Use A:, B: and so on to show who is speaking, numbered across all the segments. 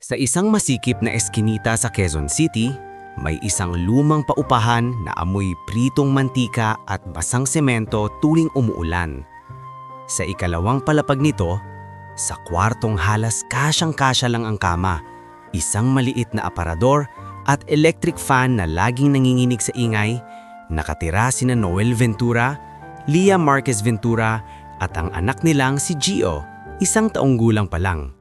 A: Sa isang masikip na eskinita sa Quezon City, may isang lumang paupahan na amoy pritong mantika at basang semento tuwing umuulan. Sa ikalawang palapag nito, sa kwartong halas kasyang-kasya lang ang kama, isang maliit na aparador at electric fan na laging nanginginig sa ingay, nakatira sina Noel Ventura, Lia Marquez Ventura at ang anak nilang si Gio, 1 taong gulang pa lang.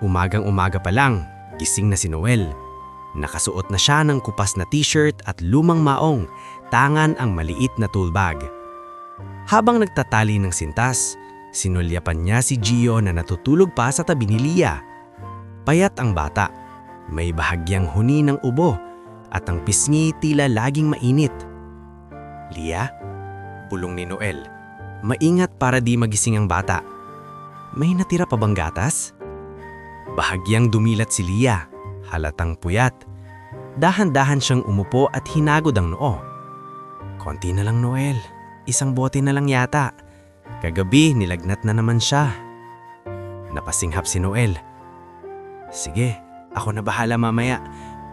A: Umagang-umaga pa lang, gising na si Noel. Nakasuot na siya ng kupas na t-shirt at lumang maong, tangan ang maliit na tool bag. Habang nagtatali ng sintas, sinulyapan niya si Gio na natutulog pa sa tabi ni Lia. Payat ang bata, may bahagyang huni ng ubo at ang pisngi tila laging mainit. "Lia?" bulong ni Noel. Maingat para di magising ang bata. "May natira pa bang gatas?" Bahagyang dumilat si Lia, halatang puyat. Dahan-dahan siyang umupo at hinagod ang noo. "Konti na lang, Noel. 1 bote na lang yata. Kagabi nilagnat na naman siya." Napasinghap si Noel. "Sige, ako na bahala mamaya.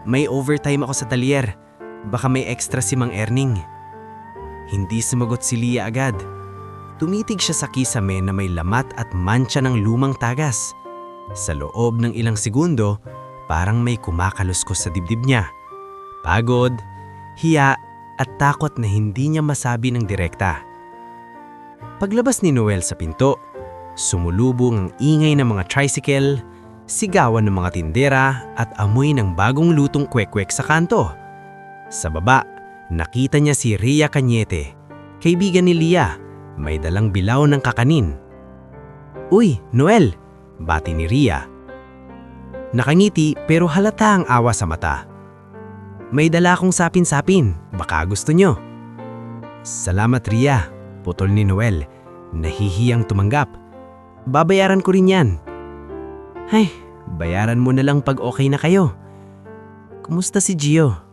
A: May overtime ako sa talyer. Baka may extra si Mang Erning." Hindi sumagot si Lia agad. Tumitig siya sa kisame na may lamat at mantsa ng lumang tagas. Sa loob ng ilang segundo, parang may kumakaluskos sa dibdib niya. Pagod, hiya at takot na hindi niya masabi ng direkta. Paglabas ni Noel sa pinto, sumulubong ang ingay ng mga tricycle, sigawan ng mga tindera at amoy ng bagong lutong kwek-kwek sa kanto. Sa baba, nakita niya si Rhea Cañete, kaibigan ni Lia, may dalang bilaw ng kakanin. "Uy, Noel!" bati ni Rhea. Nakangiti pero halata ang awa sa mata. "May dala akong sapin-sapin, baka gusto nyo." "Salamat, Rhea," putol ni Noel, nahihiyang tumanggap. "Babayaran ko rin yan." "Ay, bayaran mo na lang pag okay na kayo. Kumusta si Gio?"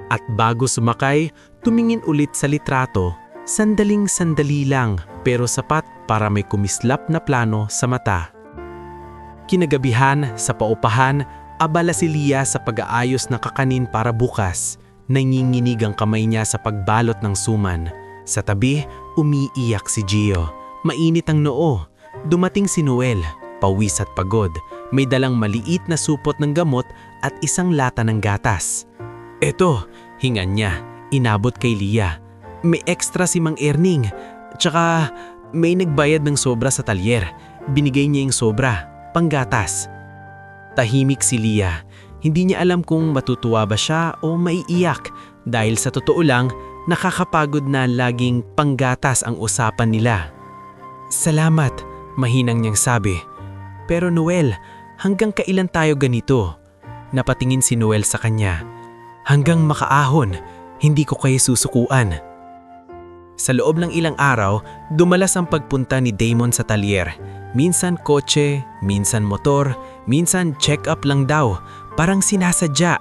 A: At bago sumakay, tumingin ulit sa litrato, sandaling-sandali lang pero sapat para may kumislap na plano sa mata. Kinagabihan, sa paupahan, abala si Lia sa pag-aayos ng kakanin para bukas. Nanginginig ang kamay niya sa pagbalot ng suman. Sa tabi, umiiyak si Gio. Mainit ang noo. Dumating si Noel, pawis at pagod. May dalang maliit na supot ng gamot at 1 lata ng gatas. "Eto," hingan niya, inabot kay Lia. "May extra si Mang Erning, tsaka may nagbayad ng sobra sa talyer. Binigay niya yung sobra, panggatas." Tahimik si Lia. Hindi niya alam kung matutuwa ba siya o maiiyak dahil sa totoo lang, nakakapagod na laging panggatas ang usapan nila. "Salamat," mahinang niyang sabi. "Pero Noel, hanggang kailan tayo ganito?" Napatingin si Noel sa kanya. "Hanggang makaahon, hindi ko kayo susukuan." Sa loob ng ilang araw, dumalas ang pagpunta ni Damon sa talyer. Minsan kotse, minsan motor, minsan check-up lang daw, parang sinasadya.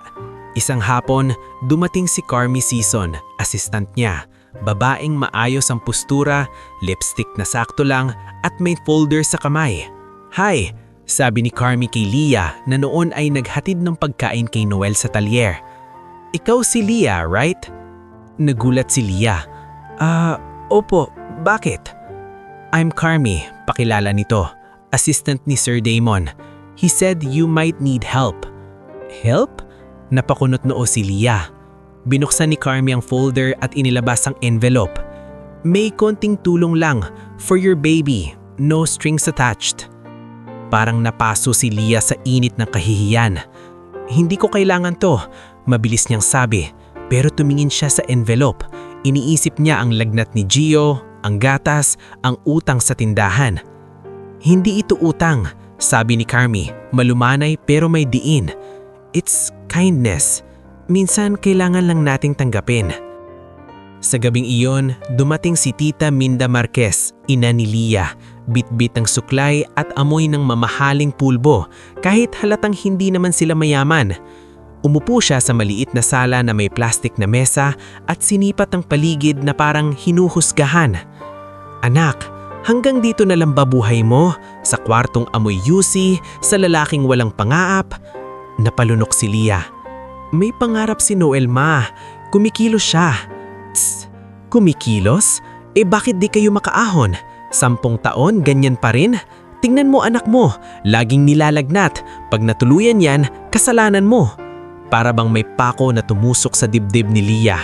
A: Isang hapon, dumating si Carmi Season, assistant niya. Babaeng maayos ang postura, lipstick na sakto lang, at may folder sa kamay. "Hi," sabi ni Carmi kay Leah na noon ay naghatid ng pagkain kay Noel sa talyer. "Ikaw si Leah, right?" Nagulat si Leah. Opo, bakit?" "I'm Carmi, pakilala nito. Assistant ni Sir Damon. He said you might need help." "Help?" Napakunot noo si Leah. Binuksan ni Carmi ang folder at inilabas ang envelope. "May konting tulong lang, for your baby, no strings attached." Parang napaso si Leah sa init ng kahihiyan. "Hindi ko kailangan to," mabilis niyang sabi. Pero tumingin siya sa envelope. Iniisip niya ang lagnat ni Gio, ang gatas, ang utang sa tindahan. "Hindi ito utang," sabi ni Carmi, malumanay pero may diin. "It's kindness. Minsan kailangan lang nating tanggapin." Sa gabing iyon, dumating si Tita Minda Marquez, ina ni Leah. Bit-bit ang suklay at amoy ng mamahaling pulbo, kahit halatang hindi naman sila mayaman. Umupo siya sa maliit na sala na may plastik na mesa at sinipat ang paligid na parang hinuhusgahan. "Anak, hanggang dito na lang ba buhay mo? Sa kwartong amoy yusi, sa lalaking walang pangaap?" Napalunok si Leah. "May pangarap si Noel, ma. Kumikilos siya." "Tss, kumikilos? Bakit di kayo makaahon? 10 taon, ganyan pa rin? Tingnan mo anak mo, laging nilalagnat. Pag natuluyan yan, kasalanan mo." Para bang may pako na tumusok sa dibdib ni Leah.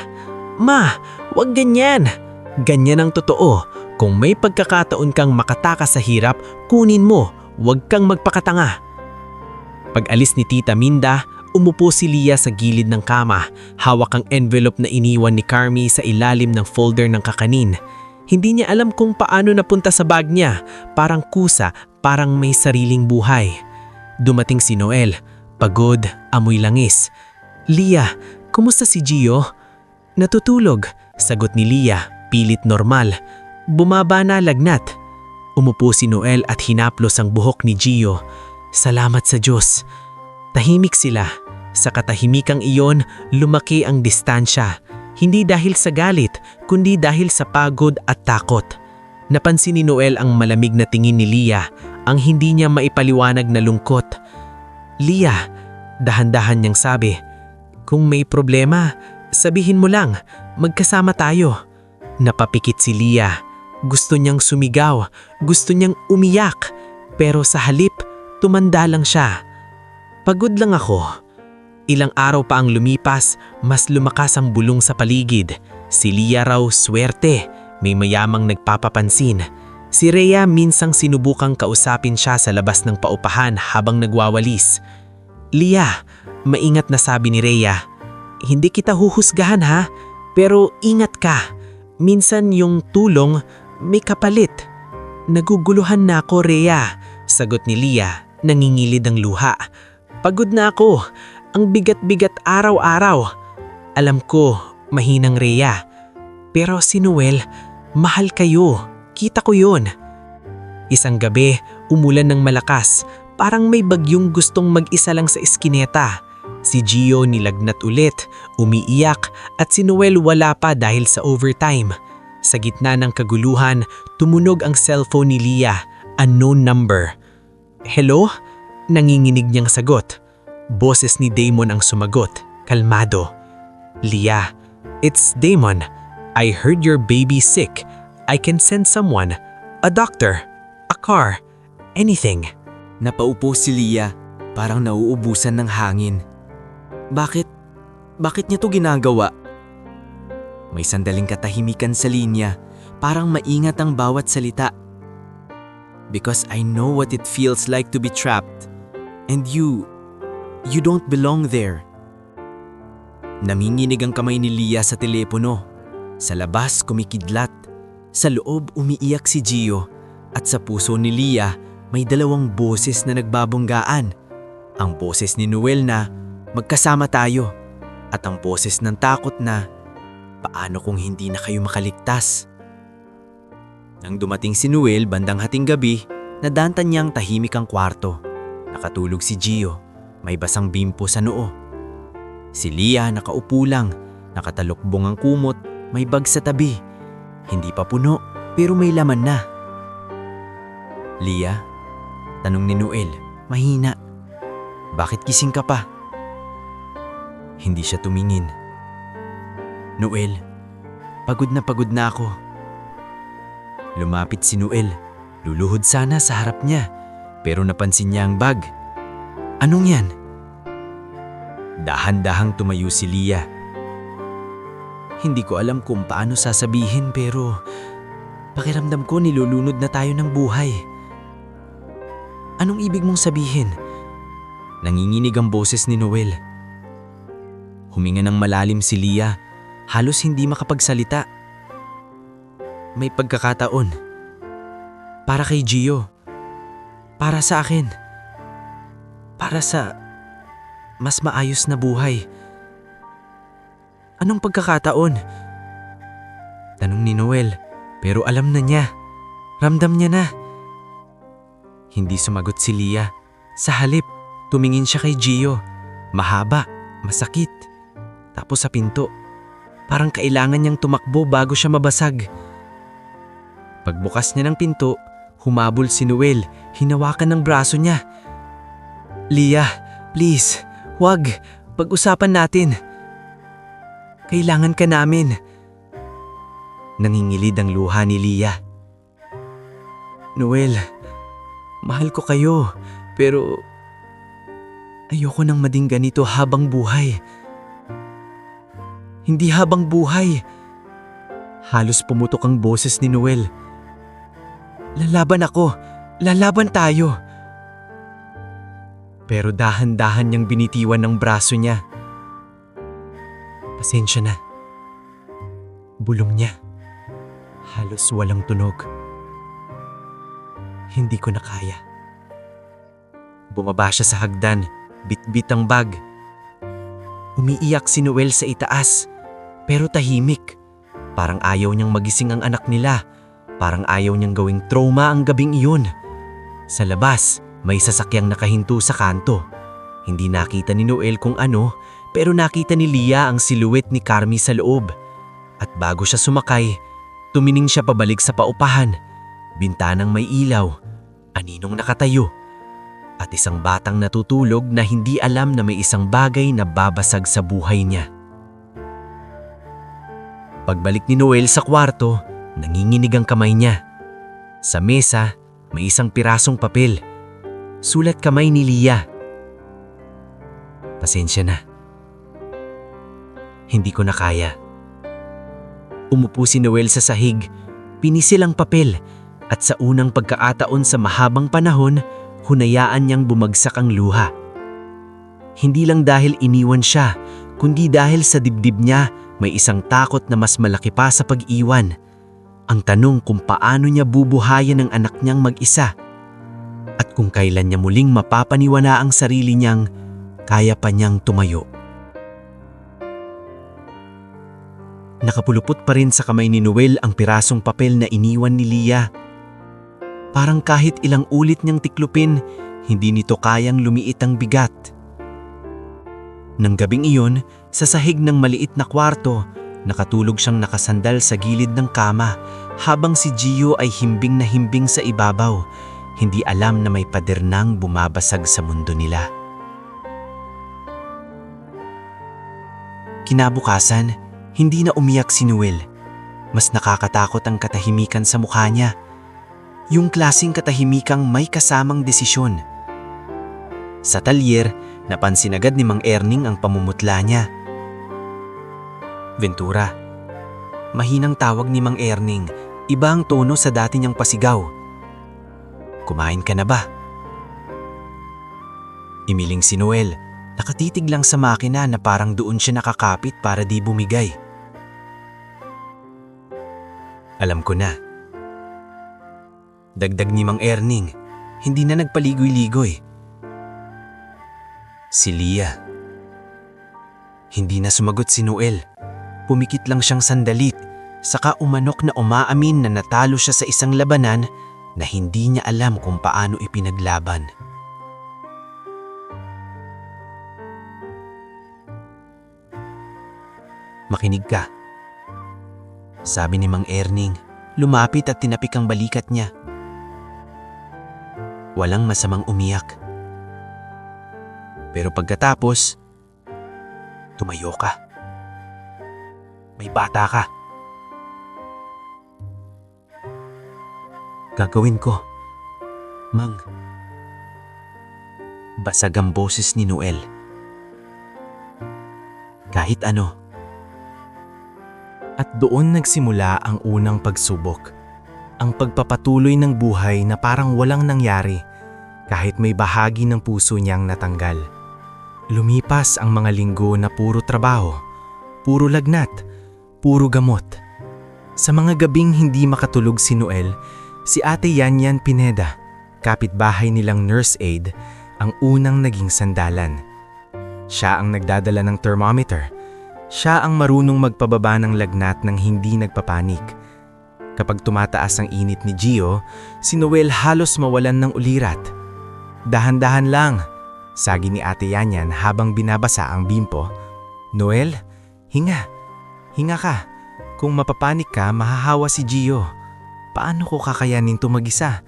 A: "Ma, wag ganyan." "Ganyan ang totoo. Kung may pagkakataon kang makatakas sa hirap, kunin mo. Wag kang magpakatanga." Pag-alis ni Tita Minda, umupo si Leah sa gilid ng kama, hawak ang envelope na iniwan ni Carmi sa ilalim ng folder ng kakanin. Hindi niya alam kung paano napunta sa bag niya, parang kusa, parang may sariling buhay. Dumating si Noel, pagod, amoy langis. "Leah, kumusta si Gio?" "Natutulog," sagot ni Leah, pilit normal. "Bumaba na lagnat." Umupo si Noel at hinaplos ang buhok ni Gio. "Salamat sa Diyos." Tahimik sila. Sa katahimikang iyon, lumaki ang distansya. Hindi dahil sa galit, kundi dahil sa pagod at takot. Napansin ni Noel ang malamig na tingin ni Leah, ang hindi niya maipaliwanag na lungkot. "Leah," dahan-dahan niyang sabi, "kung may problema, sabihin mo lang, magkasama tayo." Napapikit si Leah. Gusto niyang sumigaw, gusto niyang umiyak, pero sa halip, tumanda lang siya. "Pagod lang ako." Ilang araw pa ang lumipas, mas lumakas ang bulong sa paligid. Si Leah raw swerte, may mayamang nagpapapansin. Si Rhea minsang sinubukang kausapin siya sa labas ng paupahan habang nagwawalis. "Leah," maingat na sabi ni Rhea, "hindi kita huhusgahan ha, pero ingat ka. Minsan yung tulong may kapalit." "Naguguluhan na ako, Rhea," sagot ni Leah, nangingilid ang luha. "Pagod na ako. Ang bigat-bigat araw-araw." "Alam ko, mahinang Rhea. Pero si Noel, mahal kayo. Kita ko yun." Isang gabi, umulan ng malakas. Parang may bagyong gustong mag-isa lang sa eskineta. Si Gio nilagnat ulit, umiiyak, at si Noel wala pa dahil sa overtime. Sa gitna ng kaguluhan, tumunog ang cellphone ni Leah, unknown number. "Hello?" Nanginginig niyang sagot. Boses ni Damon ang sumagot, kalmado. "Leah, it's Damon. I heard your baby's sick. I can send someone, a doctor, a car, anything."
B: Napaupo si Leah, parang nauubusan ng hangin. Bakit niya to ginagawa? May sandaling katahimikan sa linya, parang maingat ang bawat salita. "Because I know what it feels like to be trapped. And you don't belong there." Naminginig ang kamay ni Leah sa telepono. Sa labas kumikidlat. Sa loob umiiyak si Gio. At sa puso ni Leah may 2 boses na nagbabonggaan. Ang boses ni Noel na, "Magkasama tayo." At ang boses ng takot na, "Paano kung hindi na kayo makaligtas?" Nang dumating si Noel bandang hating gabi, nadantan niyang tahimik ang kwarto. Nakatulog si Gio, may basang bimpo sa noo. Si Lia nakaupo lang, nakatalukbong ang kumot, may bag sa tabi. Hindi pa puno, pero may laman na. Lia, tanong ni Noel, mahina. Bakit gising ka pa? Hindi siya tumingin. Noel, pagod na ako. Lumapit si Noel, luluhod sana sa harap niya, pero napansin niya ang bag. Anong yan? Dahan-dahang tumayo si Lia. Hindi ko alam kung paano sasabihin pero pakiramdam ko nilulunod na tayo ng buhay. Anong ibig mong sabihin? Nanginginig ang boses ni Noel. Huminga ng malalim si Lia, halos hindi makapagsalita. May pagkakataon. Para kay Gio. Para sa akin. Para sa mas maayos na buhay. Anong pagkakataon? Tanong ni Noel, pero alam na niya. Ramdam niya na. Hindi sumagot si Lia. Sa halip, tumingin siya kay Gio. Mahaba, masakit. Tapos sa pinto, parang kailangan niyang tumakbo bago siya mabasag. Pagbukas niya ng pinto, humabol si Noel, hinawakan ng braso niya. Lia, please, wag, pag-usapan natin. Kailangan ka namin. Nangingilid ang luha ni Lia. Noel, mahal ko kayo, pero ayoko nang maging ganito habang buhay. Hindi habang buhay. Halos pumutok ang boses ni Noel. Lalaban ako. Lalaban tayo. Pero dahan-dahan niyang binitiwan ng braso niya. Pasensya na. Bulong niya. Halos walang tunog. Hindi ko na kaya. Bumaba siya sa hagdan, bit-bit ang bag. Umiiyak si Noel sa itaas, pero tahimik. Parang ayaw niyang magising ang anak nila. Parang ayaw niyang gawing trauma ang gabing iyon. Sa labas, may sasakyang nakahinto sa kanto. Hindi nakita ni Noel kung ano, pero nakita ni Lia ang silhouette ni Carmi sa loob. At bago siya sumakay, tumining siya pabalik sa paupahan. Bintanang may ilaw, aninong nakatayo. At isang batang natutulog na hindi alam na may isang bagay na babasag sa buhay niya. Pagbalik ni Noel sa kwarto, nanginginig ang kamay niya. Sa mesa, may isang pirasong papel. Sulat kamay ni Lia. Pasensya na. Hindi ko na kaya. Umupo si Noel sa sahig, pinisil ang papel at sa unang pagkakataon sa mahabang panahon, hunayaan niyang bumagsak ang luha. Hindi lang dahil iniwan siya, kundi dahil sa dibdib niya may isang takot na mas malaki pa sa pag-iwan. Ang tanong kung paano niya bubuhayan ang anak niyang mag-isa. At kung kailan niya muling mapapaniwala ang sarili niyang kaya pa niyang tumayo. Nakapulupot pa rin sa kamay ni Noel ang pirasong papel na iniwan ni Lia. Parang kahit ilang ulit niyang tiklupin, hindi nito kayang lumiit ang bigat. Nang gabing iyon, sa sahig ng maliit na kwarto, nakatulog siyang nakasandal sa gilid ng kama habang si Gio ay himbing na himbing sa ibabaw, hindi alam na may pader nang bumabasag sa mundo nila. Kinabukasan, hindi na umiyak si Noel. Mas nakakatakot ang katahimikan sa mukha niya. Yung klaseng katahimikang may kasamang desisyon. Sa talyer, napansin agad ni Mang Erning ang pamumutla niya. Ventura. Mahinang tawag ni Mang Erning, iba ang tono sa dati niyang pasigaw. Kumain ka na ba? Imiling si Noel, nakatitig lang sa makina na parang doon siya nakakapit para di bumigay. Alam ko na. Dagdag ni Mang Erning, hindi na nagpaligoy-ligoy. Si Lia. Hindi na sumagot si Noel. Pumikit lang siyang sandali, Saka umanok na umaamin na natalo siya sa isang labanan na hindi niya alam kung paano ipinaglaban. "Makinig ka," sabi ni Mang Erning, lumapit at tinapik ang balikat niya. Walang masamang umiyak. Pero pagkatapos, tumayo ka. May bata ka. "Gagawin ko, Mang." Basag ang boses ni Noel. "Kahit ano."
A: At doon nagsimula ang unang pagsubok. Ang pagpapatuloy ng buhay na parang walang nangyari kahit may bahagi ng puso niyang natanggal. Lumipas ang mga linggo na puro trabaho, puro lagnat, puro gamot. Sa mga gabing hindi makatulog si Noel, si Ate Yanyan Pineda, kapitbahay nilang nurse aide, ang unang naging sandalan. Siya ang nagdadala ng thermometer. Siya ang marunong magpababa ng lagnat nang hindi nagpapanik. Kapag tumataas ang init ni Gio, si Noel halos mawalan ng ulirat. "Dahan-dahan lang," sagi ni Ate Yanyan habang binabasa ang bimpo. "Noel, hinga. Hinga ka. Kung mapapanik ka, mahahawa si Gio. Paano ko kakayanin to mag-isa?"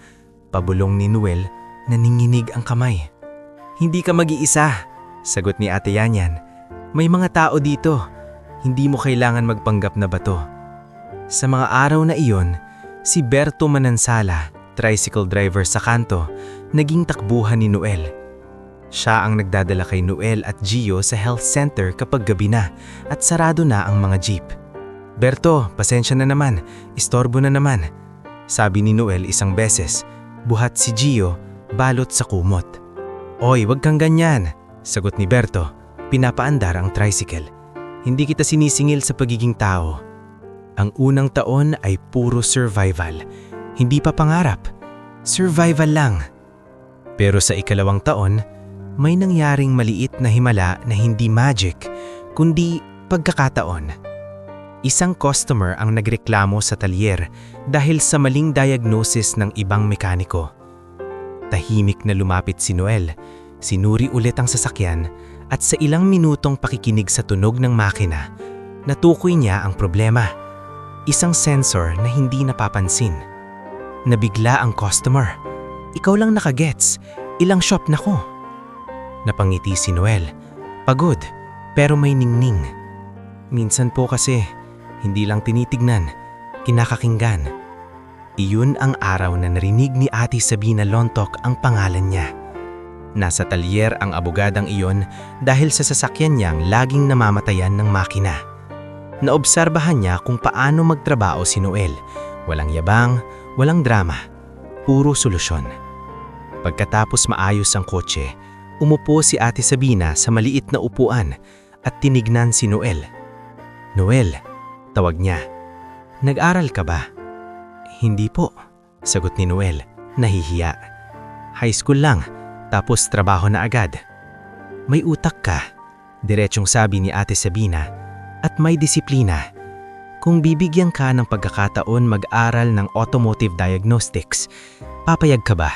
A: Pabulong ni Noel na ninginig ang kamay. "Hindi ka mag-iisa," sagot ni Ate Yanyan. "May mga tao dito. Hindi mo kailangan magpanggap na bato." Sa mga araw na iyon, si Berto Manansala, tricycle driver sa kanto, naging takbuhan ni Noel. Siya ang nagdadala kay Noel at Gio sa health center kapag gabi na at sarado na ang mga jeep. "Berto, pasensya na naman, istorbo na naman," sabi ni Noel isang beses, buhat si Gio, balot sa kumot. "Oy, wag kang ganyan," sagot ni Berto, pinapaandar ang tricycle. "Hindi kita sinisingil sa pagiging tao." Ang unang taon ay puro survival. Hindi pa pangarap. Survival lang. Pero sa ikalawang taon, may nangyaring maliit na himala na hindi magic, kundi pagkakataon. Isang customer ang nagreklamo sa talyer dahil sa maling diagnosis ng ibang mekaniko. Tahimik na lumapit si Noel, sinuri ulit ang sasakyan at sa ilang minutong pakikinig sa tunog ng makina, natukoy niya ang problema. Isang sensor na hindi napapansin. Nabigla ang customer. "Ikaw lang nakagets. Ilang shop na ko." Napangiti si Noel. Pagod, pero may ningning. "Minsan po kasi, hindi lang tinitignan, kinakakinggan." Iyon ang araw na narinig ni Ate Sabina Lontok ang pangalan niya. Nasa talyer ang abogadang iyon dahil sa sasakyan niyang laging namamatayan ng makina. Naobserbahan niya kung paano magtrabaho si Noel. Walang yabang, walang drama, puro solusyon. Pagkatapos maayos ang kotse, umupo si Ate Sabina sa maliit na upuan at tinignan si Noel. "Noel," tawag niya. "Nag-aral ka ba?" "Hindi po," sagot ni Noel, nahihiya. "High school lang, tapos trabaho na agad." "May utak ka," diretsong sabi ni Ate Sabina, "at may disiplina. Kung bibigyan ka ng pagkakataon mag-aral ng automotive diagnostics, papayag ka ba?"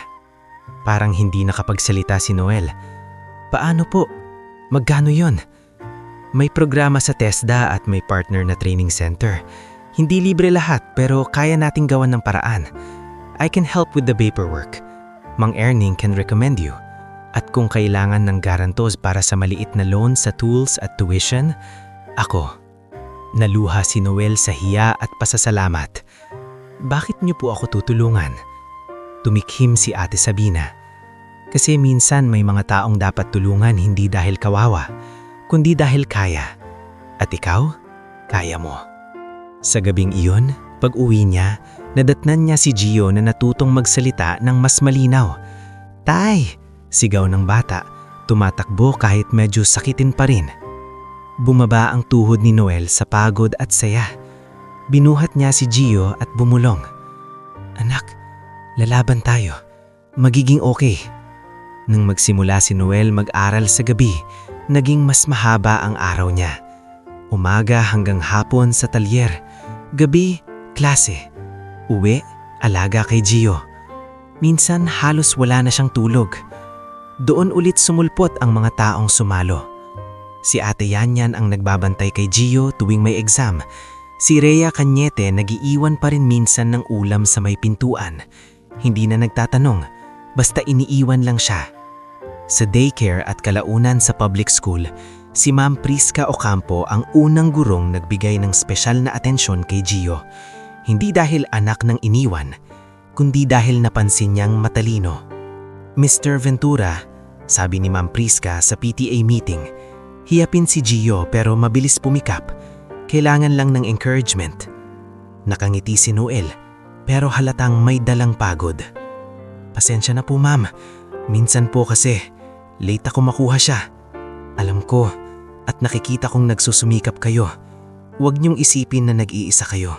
A: Parang hindi nakapagsalita si Noel. "Paano po? Magkano yon?" "May programa sa TESDA at may partner na training center. Hindi libre lahat pero kaya nating gawan ng paraan. I can help with the paperwork. Mang Erning can recommend you. At kung kailangan ng garantos para sa maliit na loan sa tools at tuition, ako." Naluha si Noel sa hiya at pasasalamat. "Bakit niyo po ako tutulungan?" Tumikhim si Ate Sabina. "Kasi minsan may mga taong dapat tulungan hindi dahil kawawa, kundi dahil kaya. At ikaw, kaya mo." Sa gabing iyon, pag-uwi niya, nadatnan niya si Gio na natutong magsalita ng mas malinaw. "Tay!" sigaw ng bata, tumatakbo kahit medyo sakitin pa rin. Bumaba ang tuhod ni Noel sa pagod at saya. Binuhat niya si Gio at bumulong. "Anak, lalaban tayo. Magiging okay." Nang magsimula si Noel mag-aral sa gabi, naging mas mahaba ang araw niya. Umaga hanggang hapon sa talyer, Gabi, klase. Uwi, alaga kay Gio. Minsan halos wala na siyang tulog. Doon ulit sumulpot ang mga taong sumalo. Si Ate Yanyan ang nagbabantay kay Gio tuwing may exam. Si Rhea Cañete nagiiwan pa rin minsan ng ulam sa may pintuan. Hindi na nagtatanong, basta iniiwan lang siya. Sa daycare at kalaunan sa public school, si Ma'am Prisca Ocampo ang unang gurong nagbigay ng espesyal na atensyon kay Gio. Hindi dahil anak ng iniwan, kundi dahil napansin niyang matalino. Mr. Ventura, sabi ni Ma'am Prisca sa PTA meeting, hiyapin si Gio pero mabilis pumikap. Kailangan lang ng encouragement. Nakangiti si Noel, pero halatang may dalang pagod. Pasensya na po ma'am, minsan po kasi, late ako makuha siya. Alam ko, at nakikita kong nagsusumikap kayo. Huwag niyong isipin na nag-iisa kayo.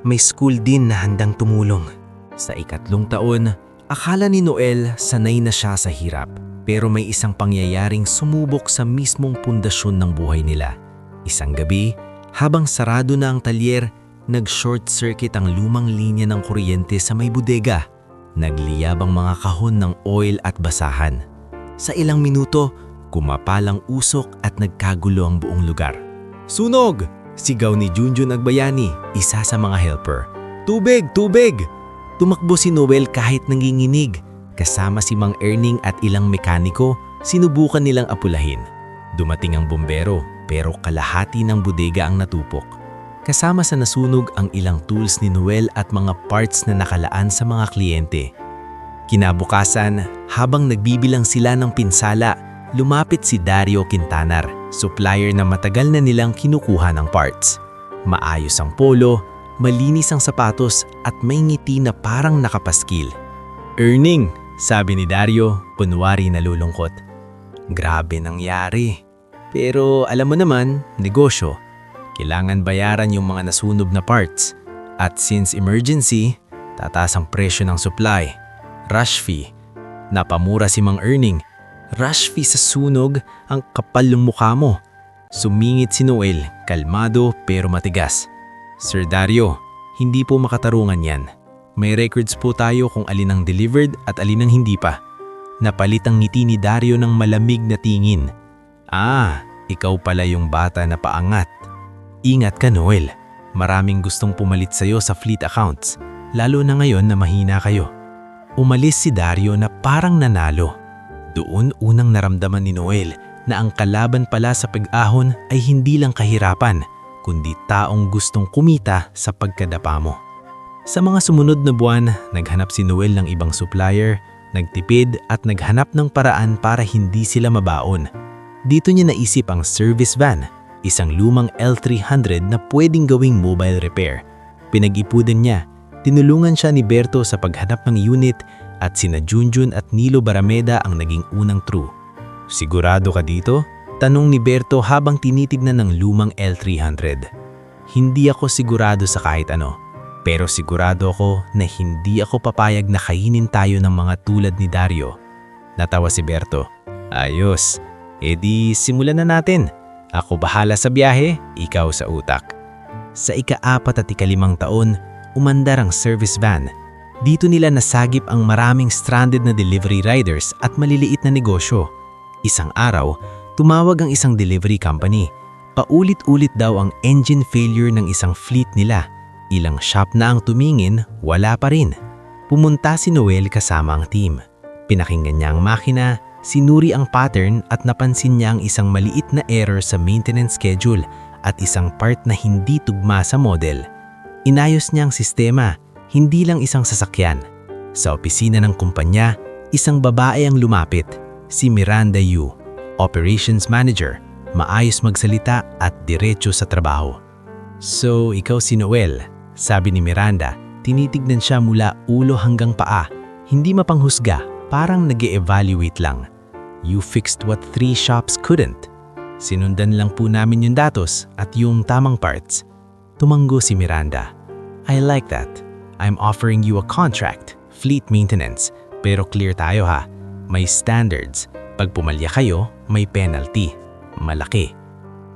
A: May school din na handang tumulong.
B: Sa 3 taon, akala ni Noel sanay na siya sa hirap. Pero may isang pangyayaring sumubok sa mismong pundasyon ng buhay nila. Isang gabi, habang sarado na ang talyer, nag-short circuit ang lumang linya ng kuryente sa may bodega. Nagliyab ang mga kahon ng oil at basahan. Sa ilang minuto, kumapalang usok at nagkagulo ang buong lugar. "Sunog!" sigaw ni Junjun Agbayani, isa sa mga helper. "Tubig! Tubig!" Tumakbo si Noel kahit nanginginig. Kasama si Mang Erning at ilang mekaniko, sinubukan nilang apulahin. Dumating ang bumbero, pero kalahati ng bodega ang natupok. Kasama sa nasunog ang ilang tools ni Noel at mga parts na nakalaan sa mga kliyente. Kinabukasan, habang nagbibilang sila ng pinsala, lumapit si Dario Quintanar, supplier na matagal na nilang kinukuha ng parts. Maayos ang polo, malinis ang sapatos at may ngiti na parang nakapaskil. "Earning," sabi ni Dario, kunwari nalulungkot. "Grabe nangyari. Pero alam mo naman, negosyo. Kailangan bayaran yung mga nasunog na parts. At since emergency, tataas ang presyo ng supply. Rush fee." Napamura si Mang Erning. "Rush fee sa sunog, ang kapal ng mukha mo." Sumingit si Noel, kalmado pero matigas. "Sir Dario, hindi po makatarungan yan. May records po tayo kung alin ang delivered at alin ang hindi pa." Napalit ang ngiti ni Dario ng malamig na tingin. Ikaw pala yung bata na paangat. Ingat ka, Noel. Maraming gustong pumalit sa'yo sa fleet accounts, lalo na ngayon na mahina kayo. Umalis si Dario na parang nanalo. Doon unang naramdaman ni Noel na ang kalaban pala sa pag-ahon ay hindi lang kahirapan, kundi taong gustong kumita sa pagkadapa mo. Sa mga sumunod na buwan, naghanap si Noel ng ibang supplier, nagtipid at naghanap ng paraan para hindi sila mabaon. Dito niya naisip ang service van, isang lumang L300 na pwedeng gawing mobile repair. Pinag-ipunan niya, tinulungan siya ni Berto sa paghanap ng unit at sina Junjun at Nilo Barameda ang naging unang crew. "Sigurado ka dito?" tanong ni Berto habang tinitignan ng lumang L300. "Hindi ako sigurado sa kahit ano, pero sigurado ako na hindi ako papayag na kainin tayo ng mga tulad ni Dario." Natawa si Berto. "Ayos. Di simulan na natin. Ako bahala sa biyahe, ikaw sa utak." Sa 4 at 5 taon, umandar ang service van. Dito nila nasagip ang maraming stranded na delivery riders at maliliit na negosyo. Isang araw, tumawag ang isang delivery company. Paulit-ulit daw ang engine failure ng isang fleet nila. Ilang shop na ang tumingin, wala pa rin. Pumunta si Noel kasama ang team. Pinakinggan niya ang makina, sinuri ang pattern at napansin niya ang isang maliit na error sa maintenance schedule at isang part na hindi tugma sa model. Inayos niya ang sistema, hindi lang isang sasakyan. Sa opisina ng kumpanya, isang babae ang lumapit, si Miranda Yu, Operations Manager, maayos magsalita at diretso sa trabaho. "So, ikaw si Noel," sabi ni Miranda. Tinitignan siya mula ulo hanggang paa, hindi mapanghusga, parang nag-e-evaluate lang. "You fixed what 3 shops couldn't. Sinundan lang po namin yung datos at yung tamang parts." Tumanggo si Miranda. "I like that. I'm offering you a contract, fleet maintenance. Pero clear tayo ha, may standards. Pag pumalya kayo, may penalty. Malaki."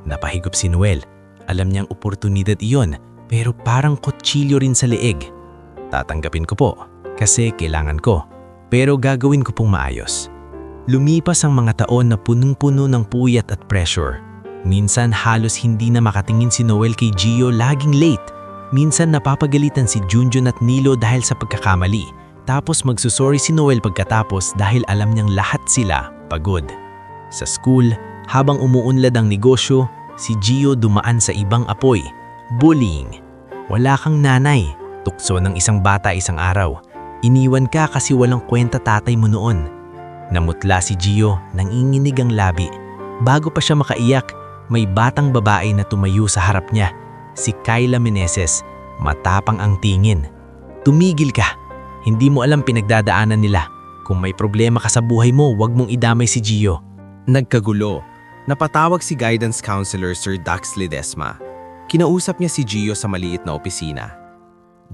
B: Napahigop si Noel. Alam niyang oportunidad iyon,
A: pero parang kutsilyo rin sa leeg. Tatanggapin ko po kasi kailangan ko, pero gagawin ko pong maayos. Lumipas ang mga taon na punong-puno ng puyat at pressure. Minsan halos hindi na makatingin si Noel kay Gio, laging late. Minsan napapagalitan si Junjun at Nilo dahil sa pagkakamali. Tapos magsusorry si Noel pagkatapos dahil alam niyang lahat sila pagod. Sa school, habang umuunlad ang negosyo, si Gio dumaan sa ibang apoy. Bullying. Wala kang nanay. Tukso ng isang bata isang araw. Iniwan ka kasi walang kwenta tatay mo noon. Namutla si Gio, nanginginig ang labi. Bago pa siya makaiyak, may batang babae na tumayo sa harap niya. Si Kyla Meneses, matapang ang tingin. Tumigil ka. Hindi mo alam pinagdadaanan nila. Kung may problema ka sa buhay mo, wag mong idamay si Gio.
C: Nagkagulo. Napatawag si guidance counselor Sir Dax Ledesma. Kinausap niya si Gio sa maliit na opisina.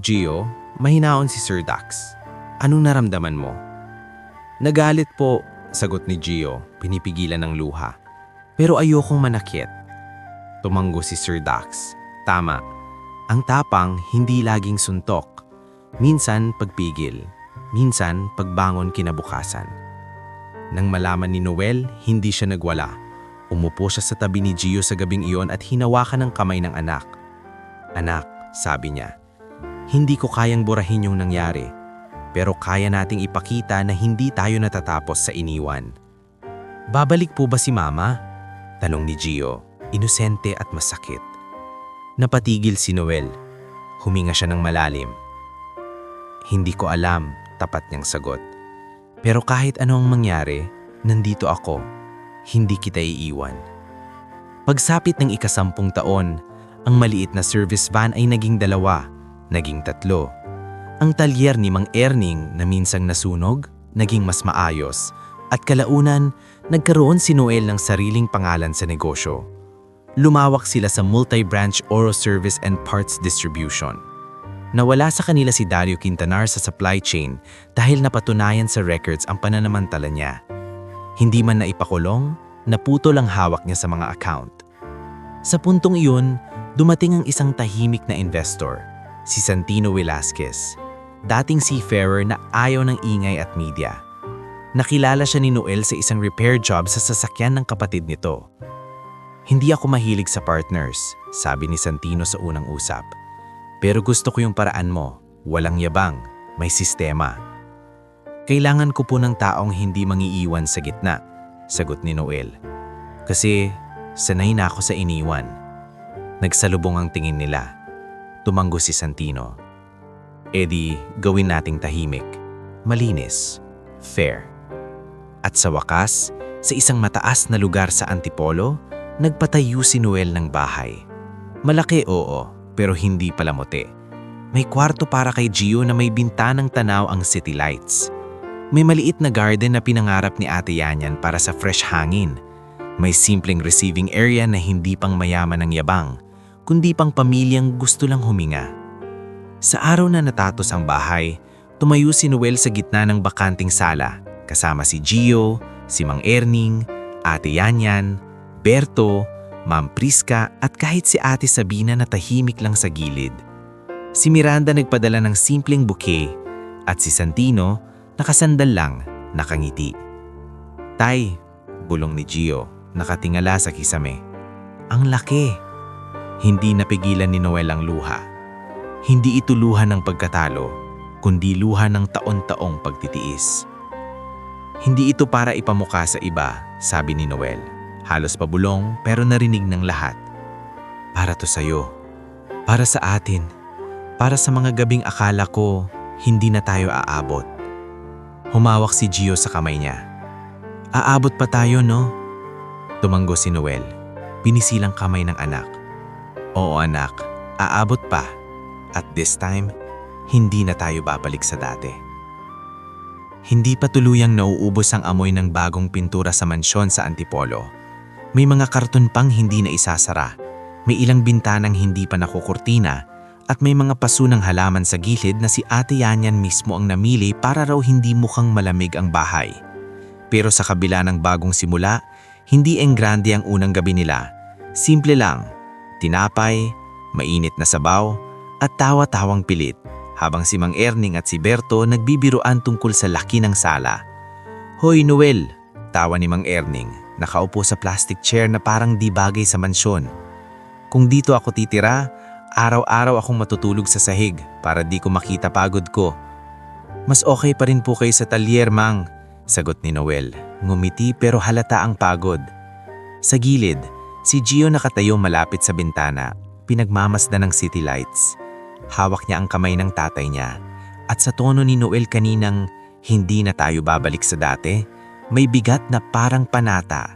C: Gio, mahinaon si Sir Dax. Anong naramdaman mo? Nagalit po, sagot ni Gio, pinipigilan ng luha. Pero ayokong manakit. Tumanggo si Sir Dax. Tama. Ang tapang hindi laging suntok. Minsan pagpigil. Minsan pagbangon kinabukasan. Nang malaman ni Noel, hindi siya nagwala. Umupo siya sa tabi ni Gio sa gabing iyon at hinawakan ng kamay ng anak. Anak, sabi niya, hindi ko kayang burahin yung nangyari. Pero kaya nating ipakita na hindi tayo natatapos sa iniwan. Babalik po ba si Mama? Tanong ni Gio, inosente at masakit. Napatigil si Noel. Huminga siya ng malalim. Hindi ko alam, tapat niyang sagot. Pero kahit ano ang mangyari, nandito ako. Hindi kita iiwan. Pagsapit ng ika-10 taon, ang maliit na service van ay naging 2, naging 3. Ang talyer ni Mang Erning na minsang nasunog, naging mas maayos, at kalaunan, nagkaroon si Noel ng sariling pangalan sa negosyo. Lumawak sila sa multi-branch oro service and parts distribution. Nawala sa kanila si Dario Quintanar sa supply chain dahil napatunayan sa records ang pananamantala niya. Hindi man naipakulong, naputol ang hawak niya sa mga account. Sa puntong iyon, dumating ang isang tahimik na investor, si Santino Velasquez, dating seafarer na ayaw ng ingay at media. Nakilala siya ni Noel sa isang repair job sa sasakyan ng kapatid nito. Hindi ako mahilig sa partners, sabi ni Santino sa unang usap. Pero gusto ko yung paraan mo, walang yabang, may sistema. Kailangan ko po ng taong hindi mangiiwan sa gitna, sagot ni Noel. Kasi sanay na ako sa iniwan. Nagsalubong ang tingin nila. Tumanggo si Santino. Edi, gawin nating tahimik, malinis, fair. At sa wakas, sa isang mataas na lugar sa Antipolo, nagpatayo si Noel ng bahay. Malaki oo, pero hindi palamuti. May kwarto para kay Gio na may bintanang tanaw ang city lights. May maliit na garden na pinangarap ni Ate Yanyan para sa fresh hangin. May simpleng receiving area na hindi pang mayaman ng yabang, kundi pang pamilyang gusto lang huminga. Sa araw na natatos ang bahay, tumayo si Noel sa gitna ng bakanting sala, kasama si Gio, si Mang Erning, Ate Yanyan, Berto, Ma'am Priska at kahit si Ate Sabina na tahimik lang sa gilid. Si Miranda nagpadala ng simpleng bouquet at si Santino nakasandal lang, nakangiti. Tay, bulong ni Gio, nakatingala sa kisame. Ang laki. Hindi napigilan ni Noel ang luha. Hindi ito luha ng pagkatalo, kundi luha ng taon-taong pagtitiis. Hindi ito para ipamukha sa iba, sabi ni Noel. Halos pabulong pero narinig ng lahat. Para to sa'yo. Para sa atin. Para sa mga gabing akala ko, hindi na tayo aabot. Humawak si Gio sa kamay niya. Aabot pa tayo, no? Tumanggo si Noel. Pinisilang kamay ng anak. Oo anak, aabot pa. At this time, hindi na tayo babalik sa dati. Hindi pa tuluyang nauubos ang amoy ng bagong pintura sa mansyon sa Antipolo. May mga karton pang hindi na isasara. May ilang bintanang hindi pa nakukurtina at may mga paso ng halaman sa gilid na si Ate Yanyan mismo ang namili para raw hindi mukhang malamig ang bahay. Pero sa kabila ng bagong simula, hindi enggrande ang unang gabi nila. Simple lang, tinapay, mainit na sabaw, at tawa-tawang pilit habang si Mang Erning at si Berto nagbibiruan tungkol sa laki ng sala. "Hoy Noel," tawa ni Mang Erning, nakaupo sa plastic chair na parang di bagay sa mansyon. "Kung dito ako titira, araw-araw akong matutulog sa sahig para di ko makita pagod ko." "Mas okay pa rin po kayo sa talyer, Mang," sagot ni Noel. Ngumiti pero halata ang pagod. Sa gilid, si Gio nakatayo malapit sa bintana, pinagmamasdan ng city lights. Hawak niya ang kamay ng tatay niya. At sa tono ni Noel kaninang, "Hindi na tayo babalik sa dati," may bigat na parang panata.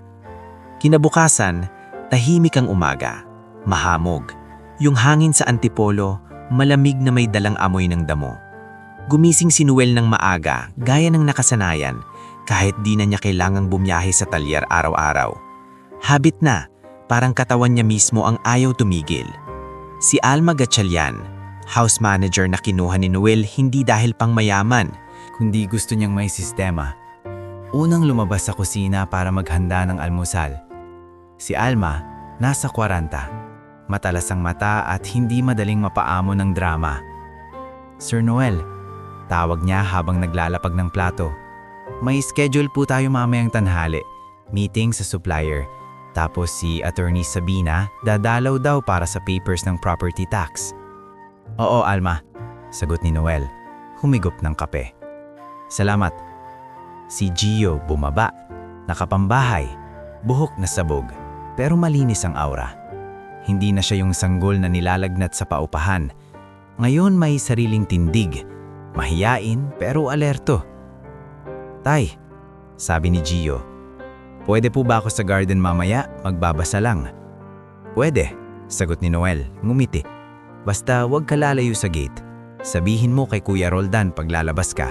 C: Kinabukasan, tahimik ang umaga. Mahamog. Yung hangin sa antipolo, malamig na may dalang amoy ng damo. Gumising si Noel ng maaga, gaya ng nakasanayan, kahit di na niya kailangang bumiyahe sa talyer araw-araw. Habit na, parang katawan niya mismo ang ayaw tumigil. Si Alma Gatchalian, house manager na kinuha ni Noel hindi dahil pang mayaman,
D: kundi gusto niyang may sistema. Unang lumabas sa kusina para maghanda ng almusal. Si Alma, nasa 40. Matalas ang mata at hindi madaling mapaamo ng drama. "Sir Noel," tawag niya habang naglalapag ng plato. "May schedule po tayo mamayang tanghali. Meeting sa supplier. Tapos si Attorney Sabina dadalaw daw para sa papers ng property tax." "Oo, Alma," sagot ni Noel. Humigop ng kape. "Salamat." Si Gio bumaba, nakapambahay, buhok na sabog, pero malinis ang aura. Hindi na siya yung sanggol na nilalagnat sa paupahan. Ngayon may sariling tindig, mahiyain pero alerto. "Tay," sabi ni Gio, "pwede po ba ako sa garden mamaya? Magbabasa lang." "Pwede," sagot ni Noel, ngumiti. "Basta wag ka lalayo sa gate. Sabihin mo kay Kuya Roldan pag lalabas ka."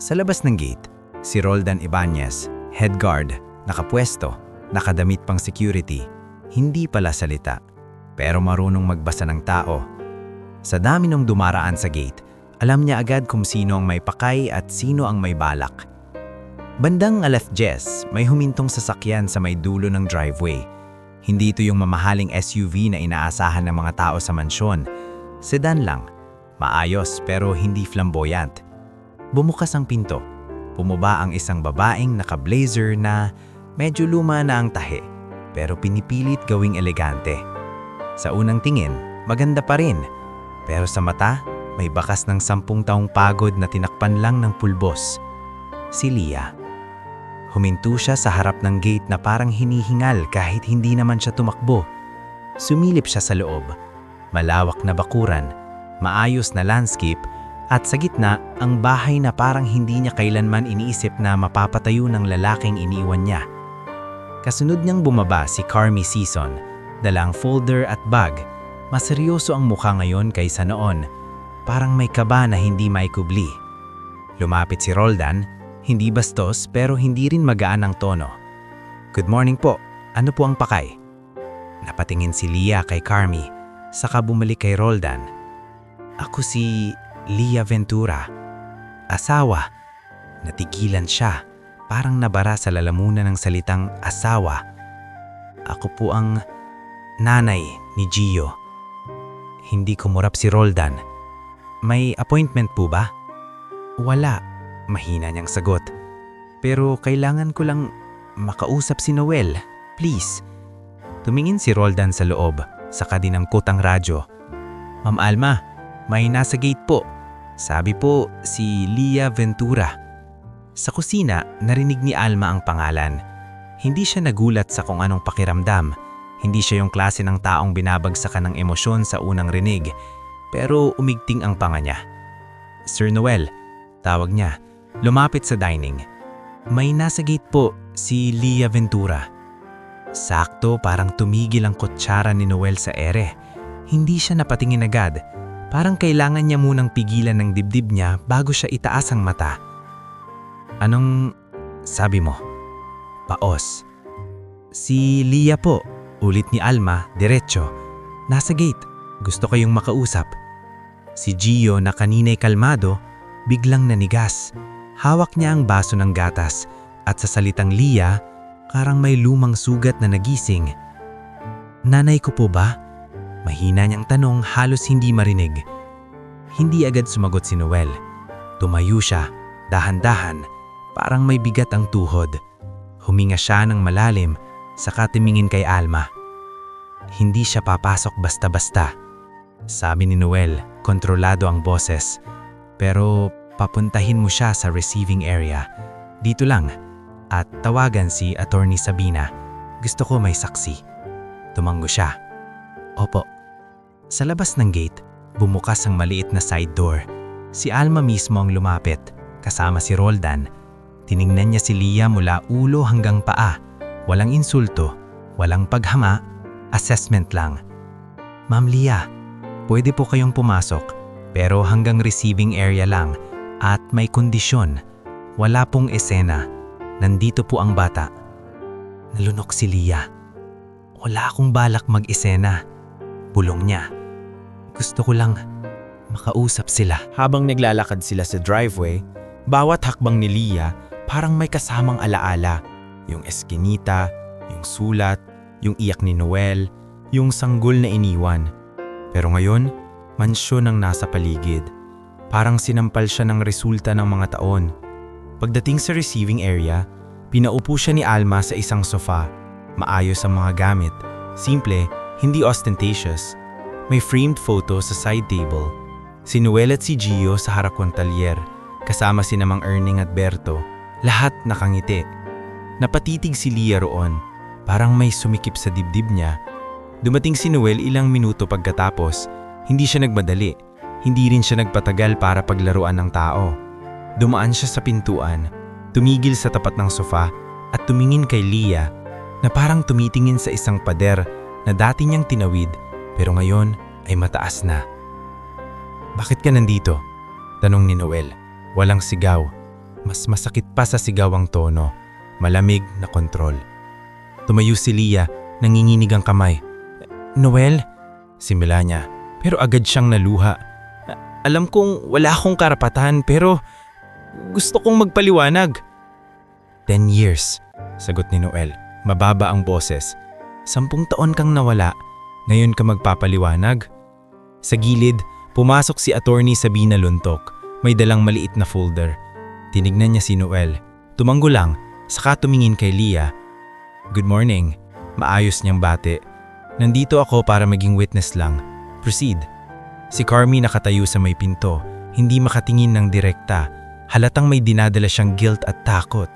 D: Sa labas ng gate, si Roldan Ibanez, head guard, nakapwesto, nakadamit pang security, hindi pala salita, pero marunong magbasa ng tao. Sa dami ng dumaraan sa gate, alam niya agad kung sino ang may pakay at sino ang may balak. Bandang 10:00, may humintong sasakyan sa may dulo ng driveway. Hindi ito yung mamahaling SUV na inaasahan ng mga tao sa mansyon. Sedan lang, maayos pero hindi flamboyant. Bumukas ang pinto. Bumaba ang isang babaeng naka-blazer na medyo luma na ang tahi, pero pinipilit gawing elegante. Sa unang tingin, maganda pa rin, pero sa mata, may bakas ng 10 taong pagod na tinakpan lang ng pulbos. Si Lia. Huminto siya sa harap ng gate na parang hinihingal kahit hindi naman siya tumakbo. Sumilip siya sa loob. Malawak na bakuran, maayos na landscape, at sa gitna ang bahay na parang hindi niya kailanman iniisip na mapapatayo ng lalaking iniwan niya. Kasunod niyang bumaba si Carmi Season, dalang folder at bag. Maseryoso ang mukha ngayon kaysa noon. Parang may kaba na hindi maikubli. Lumapit si Roldan, hindi bastos pero hindi rin magaan ang tono. "Good morning po. Ano po ang pakay?" Napatingin si Lia kay Carmi, saka bumalik kay Roldan. "Ako si Lia Ventura. Asawa." Natigilan siya, parang nabara sa lalamunan ng salitang asawa. "Ako po ang nanay ni Gio." Hindi kumurap si Roldan. "May appointment po ba?" "Wala," mahina niyang sagot. "Pero kailangan ko lang makausap si Noel, please." Tumingin si Roldan sa loob, saka dinangkot ang radyo. "Ma'am Alma, may nasa gate po. Sabi po si Lia Ventura." Sa kusina, narinig ni Alma ang pangalan. Hindi siya nagulat sa kung anong pakiramdam. Hindi siya yung klase ng taong binabagsakan ng emosyon sa unang rinig, pero umigting ang panga niya. "Sir Noel," tawag niya, lumapit sa dining. "May nasa gate po, si Lia Ventura." Sakto, parang tumigil ang kutsara ni Noel sa ere. Hindi siya napatingin agad. Parang kailangan niya munang pigilan ng dibdib niya bago siya itaas ang mata. "Anong sabi mo?" "Paos." "Si Lia po," ulit ni Alma, diretso. "Nasa gate. Gusto kayong makausap." Si Gio na kanina'y kalmado, biglang nanigas. Hawak niya ang baso ng gatas at sa salitang Lia, parang may lumang sugat na nagising. "Nanay ko po ba?"
A: Mahina niyang tanong halos hindi marinig. Hindi agad sumagot si Noel. Tumayo siya, dahan-dahan, parang may bigat ang tuhod. Huminga siya ng malalim, saka tumingin kay Alma. Hindi siya papasok basta-basta. Sabi ni Noel, kontrolado ang boses. Pero papuntahin mo siya sa receiving area. Dito lang. At tawagan si Attorney Sabina. Gusto ko may saksi. Tumango siya. Opo. Sa labas ng gate, bumukas ang maliit na side door. Si Alma mismo ang lumapit, kasama si Roldan. Tiningnan niya si Lia mula ulo hanggang paa. Walang insulto, walang paghama, assessment lang. Ma'am Lia, pwede po kayong pumasok, pero hanggang receiving area lang at may kondisyon. Wala pong esena. Nandito po ang bata. Nalunok si Lia. Wala akong balak mag-esena. Bulong niya. Gusto ko lang makausap sila.
C: Habang naglalakad sila sa driveway, bawat hakbang ni Lia parang may kasamang alaala. Yung eskinita, yung sulat, yung iyak ni Noel, yung sanggol na iniwan. Pero ngayon, mansyon ang nasa paligid. Parang sinampal siya ng resulta ng mga taon. Pagdating sa receiving area, pinaupo siya ni Alma sa isang sofa. Maayos ang mga gamit. Simple, hindi ostentatious. May framed photo sa side table. Si Noel at si Gio sa harap ng talyer, kasama si namang Erning at Berto. Lahat nakangiti. Napatitig si Lia roon, parang may sumikip sa dibdib niya. Dumating si Noel ilang minuto pagkatapos. Hindi siya nagmadali. Hindi rin siya nagpatagal para paglaruan ng tao. Dumaan siya sa pintuan, tumigil sa tapat ng sofa at tumingin kay Lia na parang tumitingin sa isang pader na dati niyang tinawid pero ngayon ay mataas na. Bakit ka nandito? Tanong ni Noel. Walang sigaw. Mas masakit pa sa sigaw ang tono. Malamig na kontrol. Tumayo si Lia, nanginginig ang kamay. Noel? Simula niya, pero agad siyang naluha. Alam kong wala akong karapatan pero gusto kong magpaliwanag. 10 years, sagot ni Noel. Mababa ang boses. 10 taon kang nawala, ngayon ka magpapaliwanag? Sa gilid, pumasok si Attorney Sabina Luntok. May dalang maliit na folder. Tinignan niya si Noel. Tumango lang, saka tumingin kay Lia. Good morning. Maayos niyang bate. Nandito ako para maging witness lang. Proceed. Si Carmi nakatayo sa may pinto, hindi makatingin ng direkta. Halatang may dinadala siyang guilt at takot.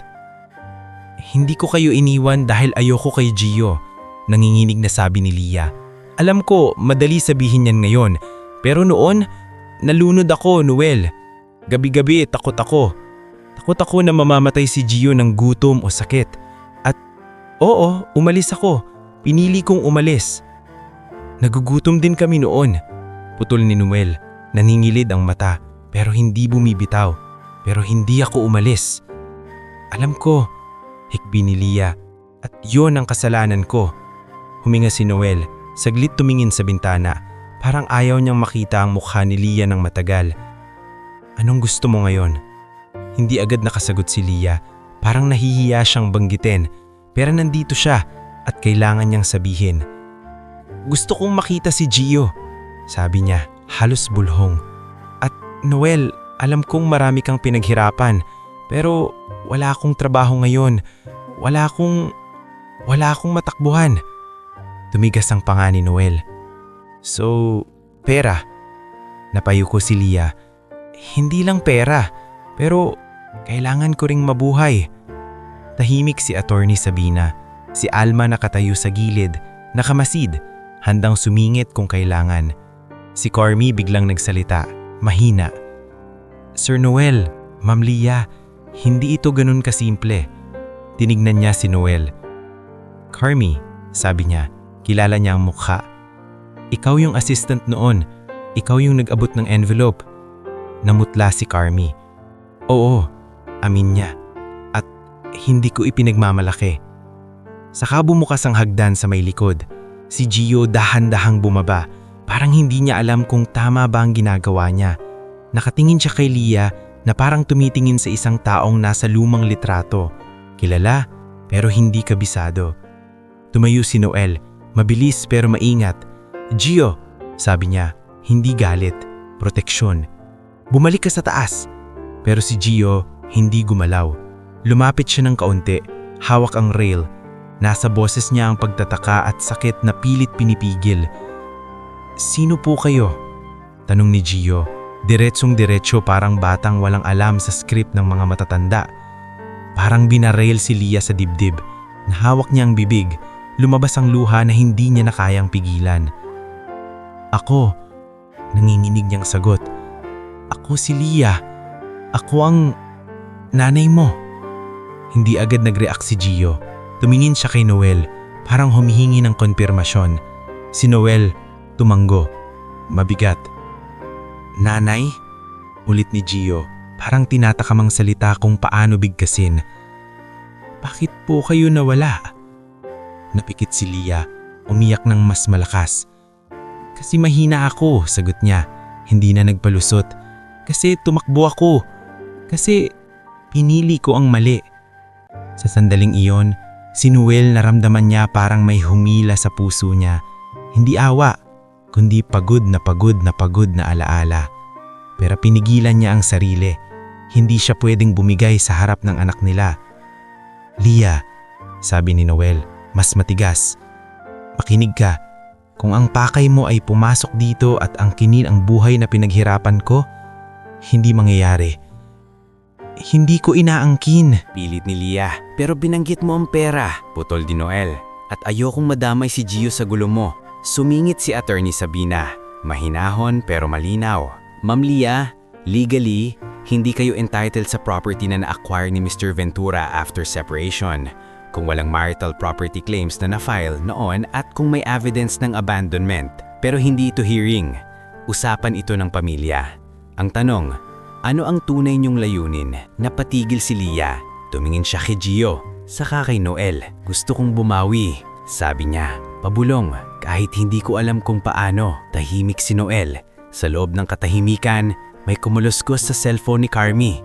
C: Hindi ko kayo iniwan dahil ayoko kay Gio, nanginginig na sabi ni Lia. Alam ko, madali sabihin yan ngayon, pero noon, nalunod ako, Noel. Gabi-gabi, takot ako. Takot ako na mamamatay si Gio ng gutom o sakit. At oo, umalis ako. Pinili kong umalis. Nagugutom din kami noon. Putol ni Noel, naningilid ang mata, pero hindi bumibitaw. Pero hindi ako umalis. Alam ko, hikbi ni Lia, at yon ang kasalanan ko. Huminga si Noel, saglit tumingin sa bintana, parang ayaw niyang makita ang mukha ni Lia ng matagal. Anong gusto mo ngayon? Hindi agad nakasagot si Lia, parang nahihiya siyang banggitin, pero nandito siya at kailangan niyang sabihin. Gusto kong makita si Gio, sabi niya, halos bulhong. At Noel, alam kong marami kang pinaghirapan, pero wala akong trabaho ngayon. Wala akong matakbuhan. Tumigas ang panga ni Noel. So, pera. Napayuko si Lia. Hindi lang pera, pero kailangan ko ring mabuhay. Tahimik si Attorney Sabina. Si Alma nakatayo sa gilid, nakamasid, handang sumingit kung kailangan. Si Carmi biglang nagsalita, mahina. Sir Noel, Ma'am Lia, hindi ito ganun kasimple. Tinignan niya si Noel. Carmi, sabi niya, kilala niya ang mukha. Ikaw yung assistant noon. Ikaw yung nag-abot ng envelope. Namutla si Carmi. Oo, amin niya. At hindi ko ipinagmamalaki. Saka bumukas ang hagdan sa may likod. Si Gio dahan-dahang bumaba. Parang hindi niya alam kung tama ba ang ginagawa niya. Nakatingin siya kay Lia na parang tumitingin sa isang taong nasa lumang litrato. Kilala pero hindi kabisado. Tumayo si Noel, mabilis pero maingat. Gio, Sabi niya, hindi galit, proteksyon. Bumalik ka sa taas. Pero si Gio hindi gumalaw. Lumapit siya ng kaunti, hawak ang rail. Nasa boses niya ang pagtataka at sakit na pilit pinipigil. Sino po kayo? Tanong ni Gio. Diretsong-diretso parang batang walang alam sa script ng mga matatanda. Parang binarail si Lia sa dibdib. Nahawak niya ang bibig. Lumabas ang luha na hindi niya na kayang pigilan. Ako, nanginginig niyang sagot. Ako si Lia. Ako ang nanay mo. Hindi agad nag-react si Gio. Tumingin siya kay Noel, parang humihingi ng konfirmasyon. Si Noel, tumanggo. Mabigat. Nanay? Ulit ni Gio, parang tinatakamang salita kung paano bigkasin. Bakit po kayo nawala? Napikit si Lia, umiyak ng mas malakas. Kasi mahina ako, sagot niya. Hindi na nagpalusot. Kasi tumakbo ako. Kasi pinili ko ang mali. Sa sandaling iyon, si Noel naramdaman niya parang may humila sa puso niya. Hindi awa, kundi pagod na pagod na pagod na alaala. Pero pinigilan niya ang sarili. Hindi siya pwedeng bumigay sa harap ng anak nila. Lia, sabi ni Noel, mas matigas. Makinig ka. Kung ang pakay mo ay pumasok dito at angkinin ang buhay na pinaghirapan ko, hindi mangyayari. Hindi ko inaangkin.
B: Pilit ni Lia. Pero binanggit mo ang pera, putol di Noel. At ayokong madamay si Gio sa gulo mo. Sumingit si Attorney Sabina. Mahinahon pero malinaw. Ma'am Lia, legally, hindi kayo entitled sa property na na-acquire ni Mr. Ventura after separation. Kung walang marital property claims na na-file noon at kung may evidence ng abandonment. Pero hindi ito hearing. Usapan ito ng pamilya. Ang tanong, ano ang tunay niyong layunin? Napatigil si Lia. Tumingin siya kay Gio. Saka kay Noel. Gusto kong bumawi. Sabi niya, pabulong. Kahit hindi ko alam kung paano. Tahimik si Noel. Sa loob ng katahimikan, may kumuluskus sa cellphone ni Carmi.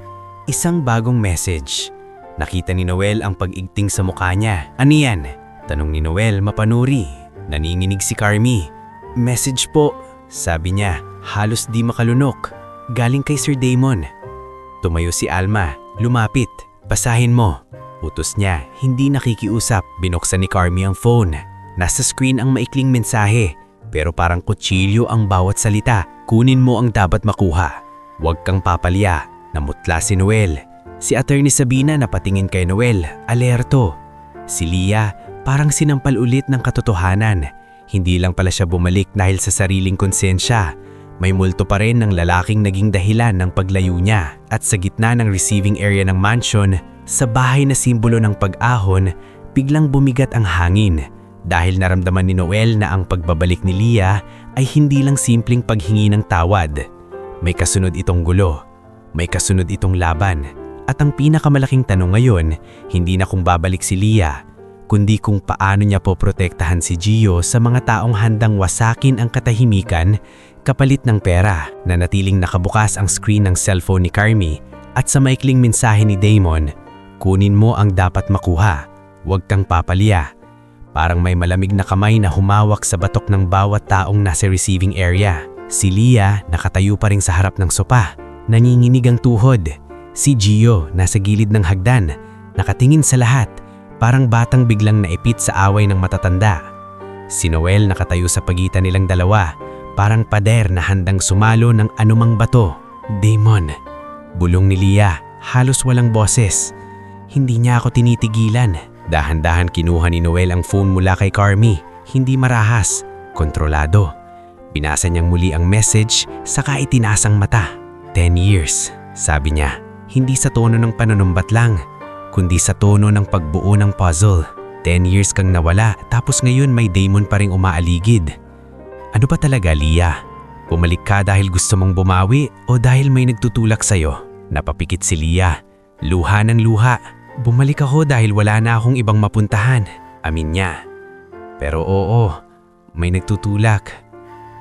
B: Isang bagong message. Nakita ni Noel ang pag-igting sa mukha niya. Ano yan? Tanong ni Noel mapanuri. Naninginig si Carmi. Message po, sabi niya. Halos di makalunok. Galing kay Sir Damon. Tumayo si Alma. Lumapit. Basahin mo. Utos niya, hindi nakikiusap. Binuksan ni Carmi ang phone. Nasa screen ang maikling mensahe. Pero parang kutsilyo ang bawat salita. Kunin mo ang dapat makuha. Huwag kang papalya. Namutla si Noel. Si Attorney Sabina napatingin kay Noel, alerto. Si Lia parang sinampal ulit ng katotohanan. Hindi lang pala siya bumalik dahil sa sariling konsensya. May multo pa rin ng lalaking naging dahilan ng paglayo niya. At sa gitna ng receiving area ng mansion, sa bahay na simbolo ng pag-ahon, biglang bumigat ang hangin. Dahil naramdaman ni Noel na ang pagbabalik ni Lia ay hindi lang simpleng paghingi ng tawad. May kasunod itong gulo. May kasunod itong laban. At ang pinakamalaking tanong ngayon, hindi na kung babalik si Lia, kundi kung paano niya poprotektahan si Gio sa mga taong handang wasakin ang katahimikan kapalit ng pera. Nanatiling nakabukas ang screen ng cellphone ni Carmi at sa maikling mensahe ni Damon, kunin mo ang dapat makuha, huwag kang papalya. Parang may malamig na kamay na humawak sa batok ng bawat taong nasa receiving area. Si Lia nakatayo pa rin sa harap ng sopa, nanginginig ang tuhod. Si Gio nasa gilid ng hagdan, nakatingin sa lahat, parang batang biglang naipit sa away ng matatanda. Si Noel nakatayo sa pagitan nilang dalawa, parang pader na handang sumalo ng anumang bato. Damon, bulong ni Lia, halos walang boses. Hindi niya ako tinitigilan. Dahan-dahan kinuha ni Noel ang phone mula kay Carmi, hindi marahas, kontrolado. Binasa niyang muli ang message, saka itinasang mata. 10 years, sabi niya. Hindi sa tono ng panunumbat lang, kundi sa tono ng pagbuo ng puzzle. 10 years kang nawala tapos ngayon may Damon pa ring umaaligid. Ano ba talaga, Lia? Bumalik ka dahil gusto mong bumawi o dahil may nagtutulak sa'yo? Napapikit si Lia. Luha ng luha. Bumalik ako dahil wala na akong ibang mapuntahan. Amin niya. Pero oo, may nagtutulak.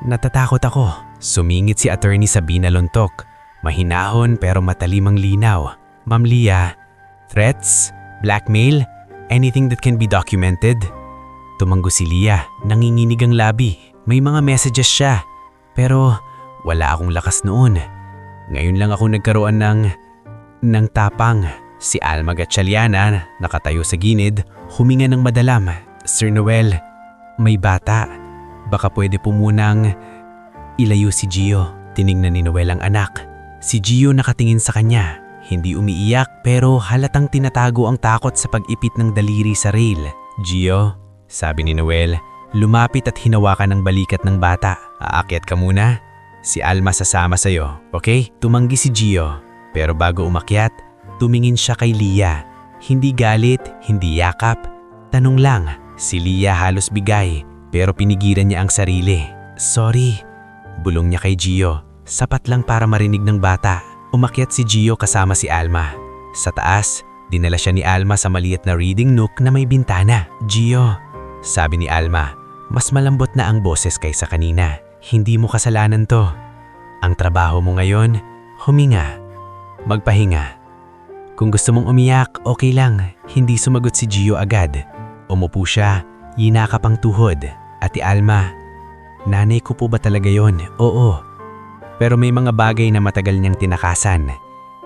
B: Natatakot ako. Sumingit si Attorney Sabina Lontok. Mahinahon pero matalimang linaw. Ma'am Lia, threats, blackmail, anything that can be documented? Tumanggo si Lia, nanginginig ang labi. May mga messages siya.
A: Pero wala akong lakas noon. Ngayon lang ako nagkaroon ng tapang. Si Alma Gatchaliana, nakatayo sa gilid, huminga ng madalam. Sir Noel, may bata. Baka pwede po munang ilayo si Gio. Tiningnan ni Noel ang anak. Si Gio nakatingin sa kanya. Hindi umiiyak pero halatang tinatago ang takot sa pag-ipit ng daliri sa rail. Gio, sabi ni Noel, lumapit at hinawakan ang balikat ng bata. Aakyat ka muna. Si Alma sasama sa'yo, okay? Tumanggi si Gio. Pero bago umakyat, tumingin siya kay Lia. Hindi galit, hindi yakap. Tanong lang, si Lia halos bigay, pero pinigilan niya ang sarili. Sorry, bulong niya kay Gio. Sapat lang para marinig ng bata. Umakyat si Gio kasama si Alma. Sa taas, dinala siya ni Alma sa maliit na reading nook na may bintana. Gio, sabi ni Alma, mas malambot na ang boses kaysa kanina. Hindi mo kasalanan to. Ang trabaho mo ngayon, huminga. Magpahinga. Kung gusto mong umiyak, okay lang. Hindi sumagot si Gio agad. Umupo siya, yinakap ang tuhod. Ate Alma, nanay ko po ba talaga yon? Oo. Pero may mga bagay na matagal niyang tinakasan.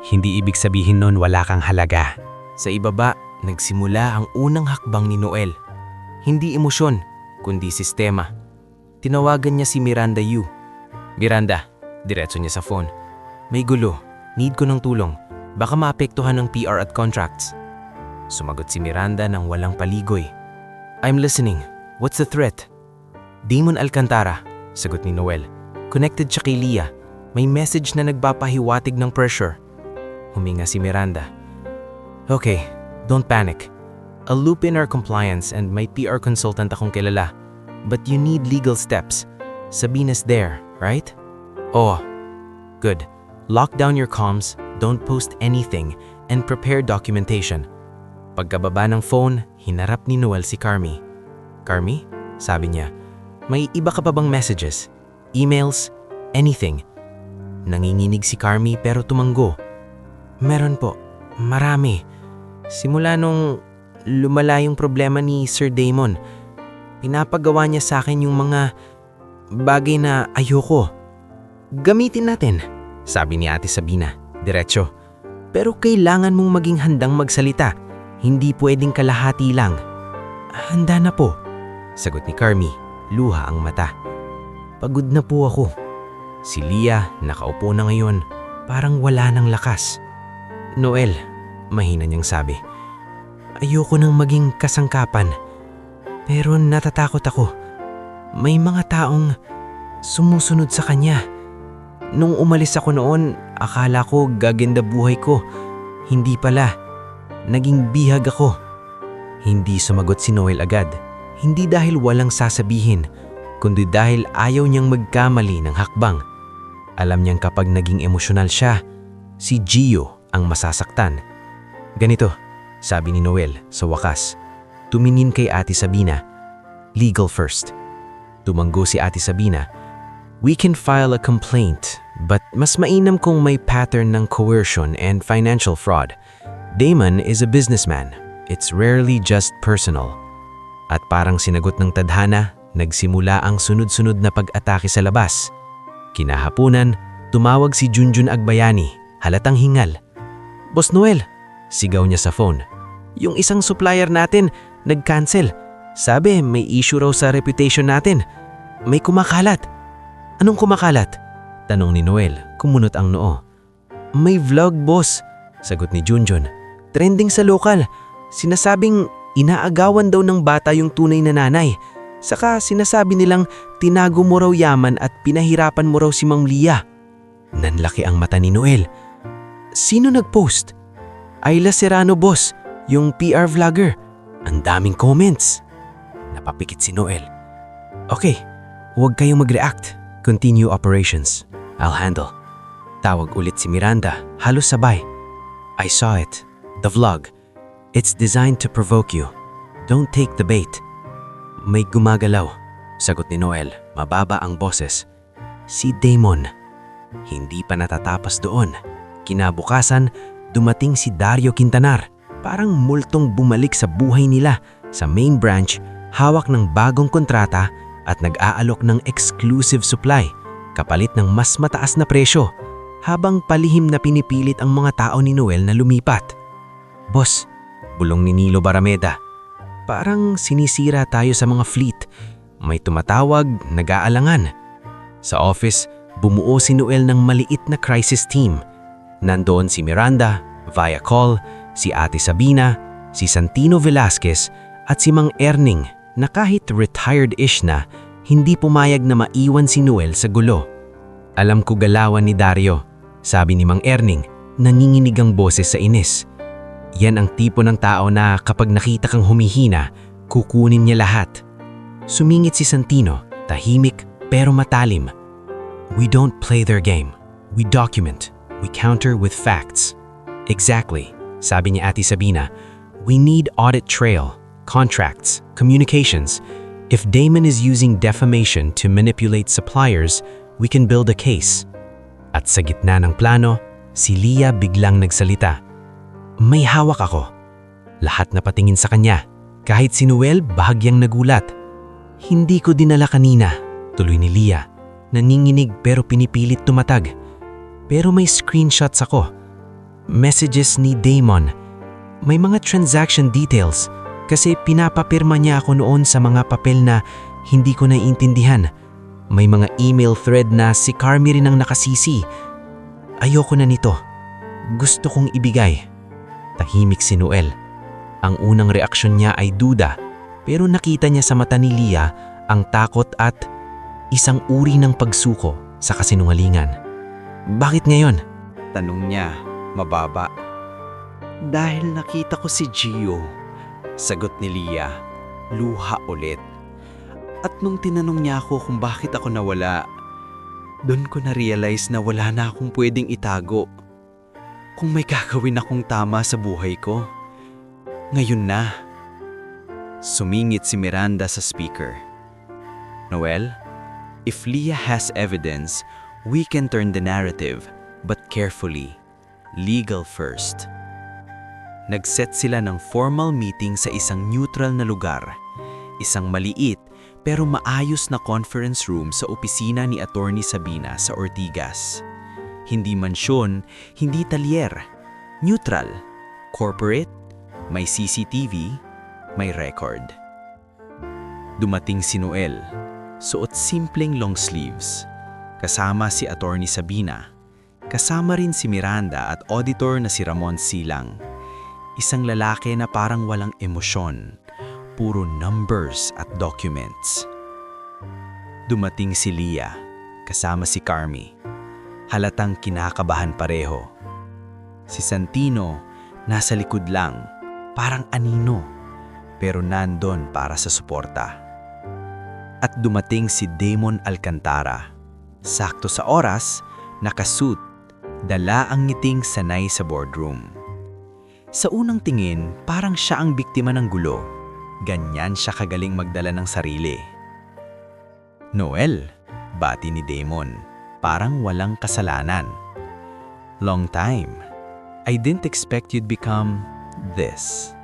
A: Hindi ibig sabihin nun wala kang halaga.
B: Sa ibaba, nagsimula ang unang hakbang ni Noel. Hindi emosyon, kundi sistema. Tinawagan niya si Miranda Yu. Miranda, diretso niya sa phone. May gulo, need ko ng tulong. Baka maapektuhan ng PR at contracts. Sumagot si Miranda ng walang paligoy. I'm listening. What's the threat? Damon Alcantara, sagot ni Noel. Connected siya kay Lia. May message na nagpapahiwatig ng pressure. Huminga si Miranda. Okay, don't panic. I'll loop in our compliance and may PR consultant akong kilala. But you need legal steps. Sabina's there, right? Oh, good. Lock down your comms, don't post anything, and prepare documentation. Pagkababa ng phone, hinarap ni Noel si Carmi. Carmi? Sabi niya, may iba ka pa bang messages? Emails? Anything? Nanginginig si Carmi pero tumanggo. Meron po, marami. Simula nung lumala yung problema ni Sir Damon, pinapagawa niya sa akin yung mga bagay na ayoko. Gamitin natin, sabi ni Ate Sabina, diretso. Pero kailangan mong maging handang magsalita. Hindi pwedeng kalahati lang. Handa na po, sagot ni Carmi, luha ang mata. Pagod na po ako. Si Lia, nakaupo na ngayon, parang wala ng lakas. Noel, mahina niyang sabi, ayoko nang maging kasangkapan. Pero natatakot ako. May mga taong sumusunod sa kanya. Nung umalis ako noon, akala ko gaganda buhay ko. Hindi pala. Naging bihag ako. Hindi sumagot si Noel agad. Hindi dahil walang sasabihin, kundi dahil ayaw niyang magkamali ng hakbang. Alam niyang kapag naging emosyonal siya, si Gio ang masasaktan. Ganito, sabi ni Noel sa wakas. Tumingin kay Ate Sabina. Legal first. Tumanggo si Ate Sabina. We can file a complaint, but mas mainam kung may pattern ng coercion and financial fraud. Damon is a businessman. It's rarely just personal. At parang sinagot ng tadhana, nagsimula ang sunod-sunod na pag-atake sa labas. Kinahapunan, tumawag si Junjun Agbayani, halatang hingal. Boss Noel, sigaw niya sa phone. Yung isang supplier natin, nag-cancel. Sabi may issue raw sa reputation natin. May kumakalat. Anong kumakalat? Tanong ni Noel, kumunot ang noo. May vlog, boss, sagot ni Junjun. Trending sa lokal. Sinasabing inaagawan daw ng bata yung tunay na nanay. Saka sinasabi nilang tinago mo raw yaman at pinahirapan mo raw si Ma'am Lia. Nanlaki ang mata ni Noel. Sino nag-post? Ayla Serrano, boss, yung PR vlogger. Ang daming comments. Napapikit si Noel. Okay, huwag kayong mag-react. Continue operations. I'll handle. Tawag ulit si Miranda, halos sabay. I saw it. The vlog. It's designed to provoke you. Don't take the bait. May gumagalaw, sagot ni Noel, mababa ang boses. Si Damon. Hindi pa natatapos doon. Kinabukasan, dumating si Dario Quintanar. Parang multong bumalik sa buhay nila. Sa main branch, hawak ng bagong kontrata at nag-aalok ng exclusive supply.
A: kapalit ng mas mataas na presyo, habang palihim na pinipilit ang mga tao ni Noel na lumipat. Boss, bulong ni Nilo Barameda. Parang sinisira tayo sa mga fleet. May tumatawag, nag-aalangan. Sa office, bumuo si Noel ng maliit na crisis team. Nandoon si Miranda, via call, si Ate Sabina, si Santino Velasquez at si Mang Erning na kahit retired-ish na, hindi pumayag na maiwan si Noel sa gulo. Alam ko galawan ni Dario, sabi ni Mang Erning, nanginginig ang boses sa inis. Yan ang tipo ng tao na kapag nakita kang humihina, kukunin niya lahat. Sumingit si Santino, tahimik pero matalim. We don't play their game. We document. We counter with facts. Exactly, sabi ni Ate Sabina. We need audit trail, contracts, communications. If Damon is using defamation to manipulate suppliers, we can build a case. At sa gitna ng plano, si Leah biglang nagsalita. May hawak ako. Lahat na patingin sa kanya. Kahit si Noel bahagyang nagulat. Hindi ko dinala kanina, tuloy ni Leah. Nanginginig pero pinipilit tumatag. Pero may screenshots ako. Messages ni Damon. May mga transaction details kasi pinapapirma niya ako noon sa mga papel na hindi ko naiintindihan. May mga email thread na si Carmi rin ang nakasisi. Ayoko na nito. Gusto kong ibigay. Tahimik si Noel. Ang unang reaksyon niya ay duda, pero nakita niya sa mata ni Leah ang takot at isang uri ng pagsuko sa kasinungalingan. Bakit ngayon?
C: Tanong niya, mababa. Dahil nakita ko si Gio. Sagot ni Leah, luha ulit. At nung tinanong niya ako kung bakit ako nawala, doon ko na-realize na wala na akong pwedeng itago. Kung may gagawin akong tama sa buhay ko, ngayon na. Sumingit si Miranda sa speaker. Noel, if Leah has evidence, we can turn the narrative, but carefully. Legal first. Nag-set sila ng formal meeting sa isang neutral na lugar. Isang maliit pero maayos na conference room sa opisina ni Attorney Sabina sa Ortigas. Hindi mansyon, hindi talyer. Neutral. Corporate, may CCTV, may record. Dumating si Noel, suot simpleng long sleeves. Kasama si Attorney Sabina. Kasama rin si Miranda at auditor na si Ramon Silang. Isang lalaki na parang walang emosyon. Puro numbers at documents. Dumating si Leah, kasama si Carmi. Halatang kinakabahan pareho. Si Santino, nasa likod lang, parang anino, pero nandon para sa suporta. At dumating si Damon Alcantara. Sakto sa oras, nakasuit, dala ang ngiting sanay sa boardroom. Sa unang tingin, parang siya ang biktima ng gulo. Ganyan siya kagaling magdala ng sarili. Noel, bati ni Damon, parang walang kasalanan. Long time. I didn't expect you'd become this.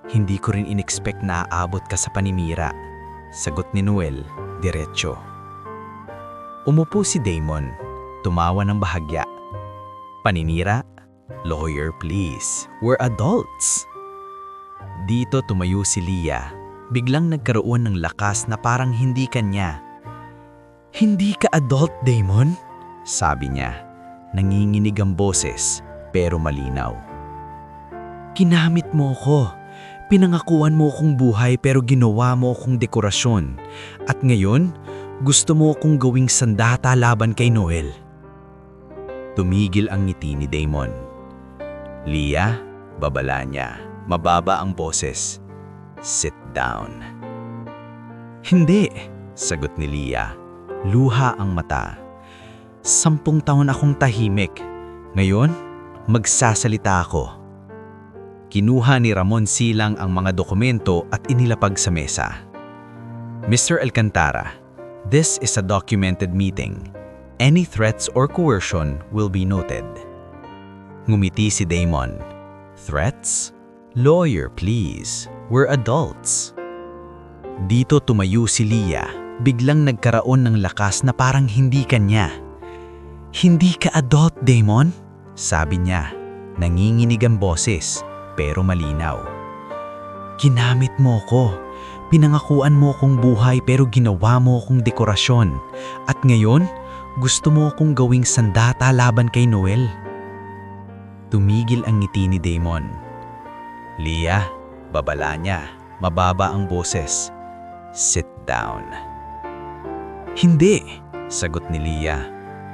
C: Hindi ko rin in-expect na aabot ka sa panimira. Sagot ni Noel, diretso. Umupo si Damon, tumawa ng bahagya. Paninira? Lawyer please, we're adults. Dito tumayo si Leah, biglang nagkaroon ng lakas na parang hindi kanya. Hindi ka adult, Damon? Sabi niya, nanginginig ang boses, pero malinaw. Kinamit mo ko. Pinangakuan mo kong buhay pero ginawa mo kong dekorasyon. At ngayon, gusto mo kong gawing sandata laban kay Noel. Tumigil ang ngiti ni Damon. Leah, babala niya. Mababa ang boses. Sit down. Hindi, sagot ni Leah. Luha ang mata. 10 taon akong tahimik. Ngayon, magsasalita ako. Kinuha ni Ramon Silang ang mga dokumento at inilapag sa mesa. Mr. Alcantara, this is a documented meeting. Any threats or coercion will be noted. Ngumiti si Damon. Threats? Lawyer, please. We're adults. Dito tumayo si Leah,
D: biglang nagkaroon ng lakas na parang hindi kanya. "Hindi ka adult, Damon?" sabi niya. Nanginginig ang boses, pero malinaw. "Ginamit mo ko. Pinangakuan mo kong buhay pero ginawa mo kong dekorasyon. At ngayon, gusto mo kong gawing sandata laban kay Noel." Tumigil ang ngiti ni Damon. "Leah," babala niya, mababa ang boses. "Sit down." "Hindi," sagot ni Leah.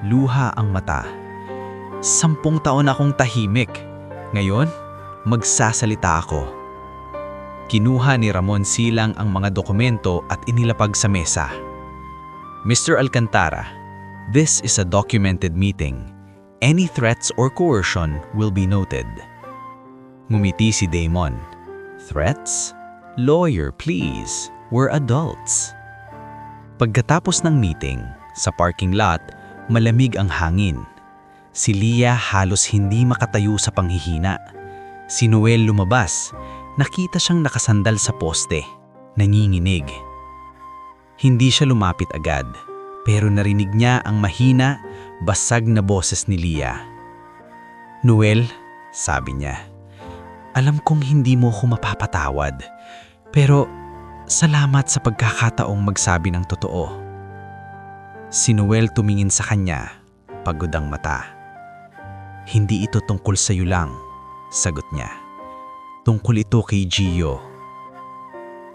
D: Luha ang mata. 10 taon akong tahimik. Ngayon, magsasalita ako." Kinuha ni Ramon silang ang mga dokumento at inilapag sa mesa. "Mr. Alcantara, this is a documented meeting. Any threats or coercion will be noted." Ngumiti si Damon. "Threats? Lawyer, please. We're adults." Pagkatapos ng meeting, sa parking lot, malamig ang hangin. Si Leah halos hindi makatayo sa panghihina. Si Noel lumabas. Nakita siyang nakasandal sa poste, nanginginig. Hindi siya lumapit agad, pero narinig niya ang mahina, basag na boses ni Leah. "Noel," sabi niya, "alam kong hindi mo ko mapapatawad, pero salamat sa pagkakataong magsabi ng totoo." Si Noel tumingin sa kanya, pagod ang mata. "Hindi ito tungkol sa iyo lang," sagot niya. "Tungkol ito kay Gio."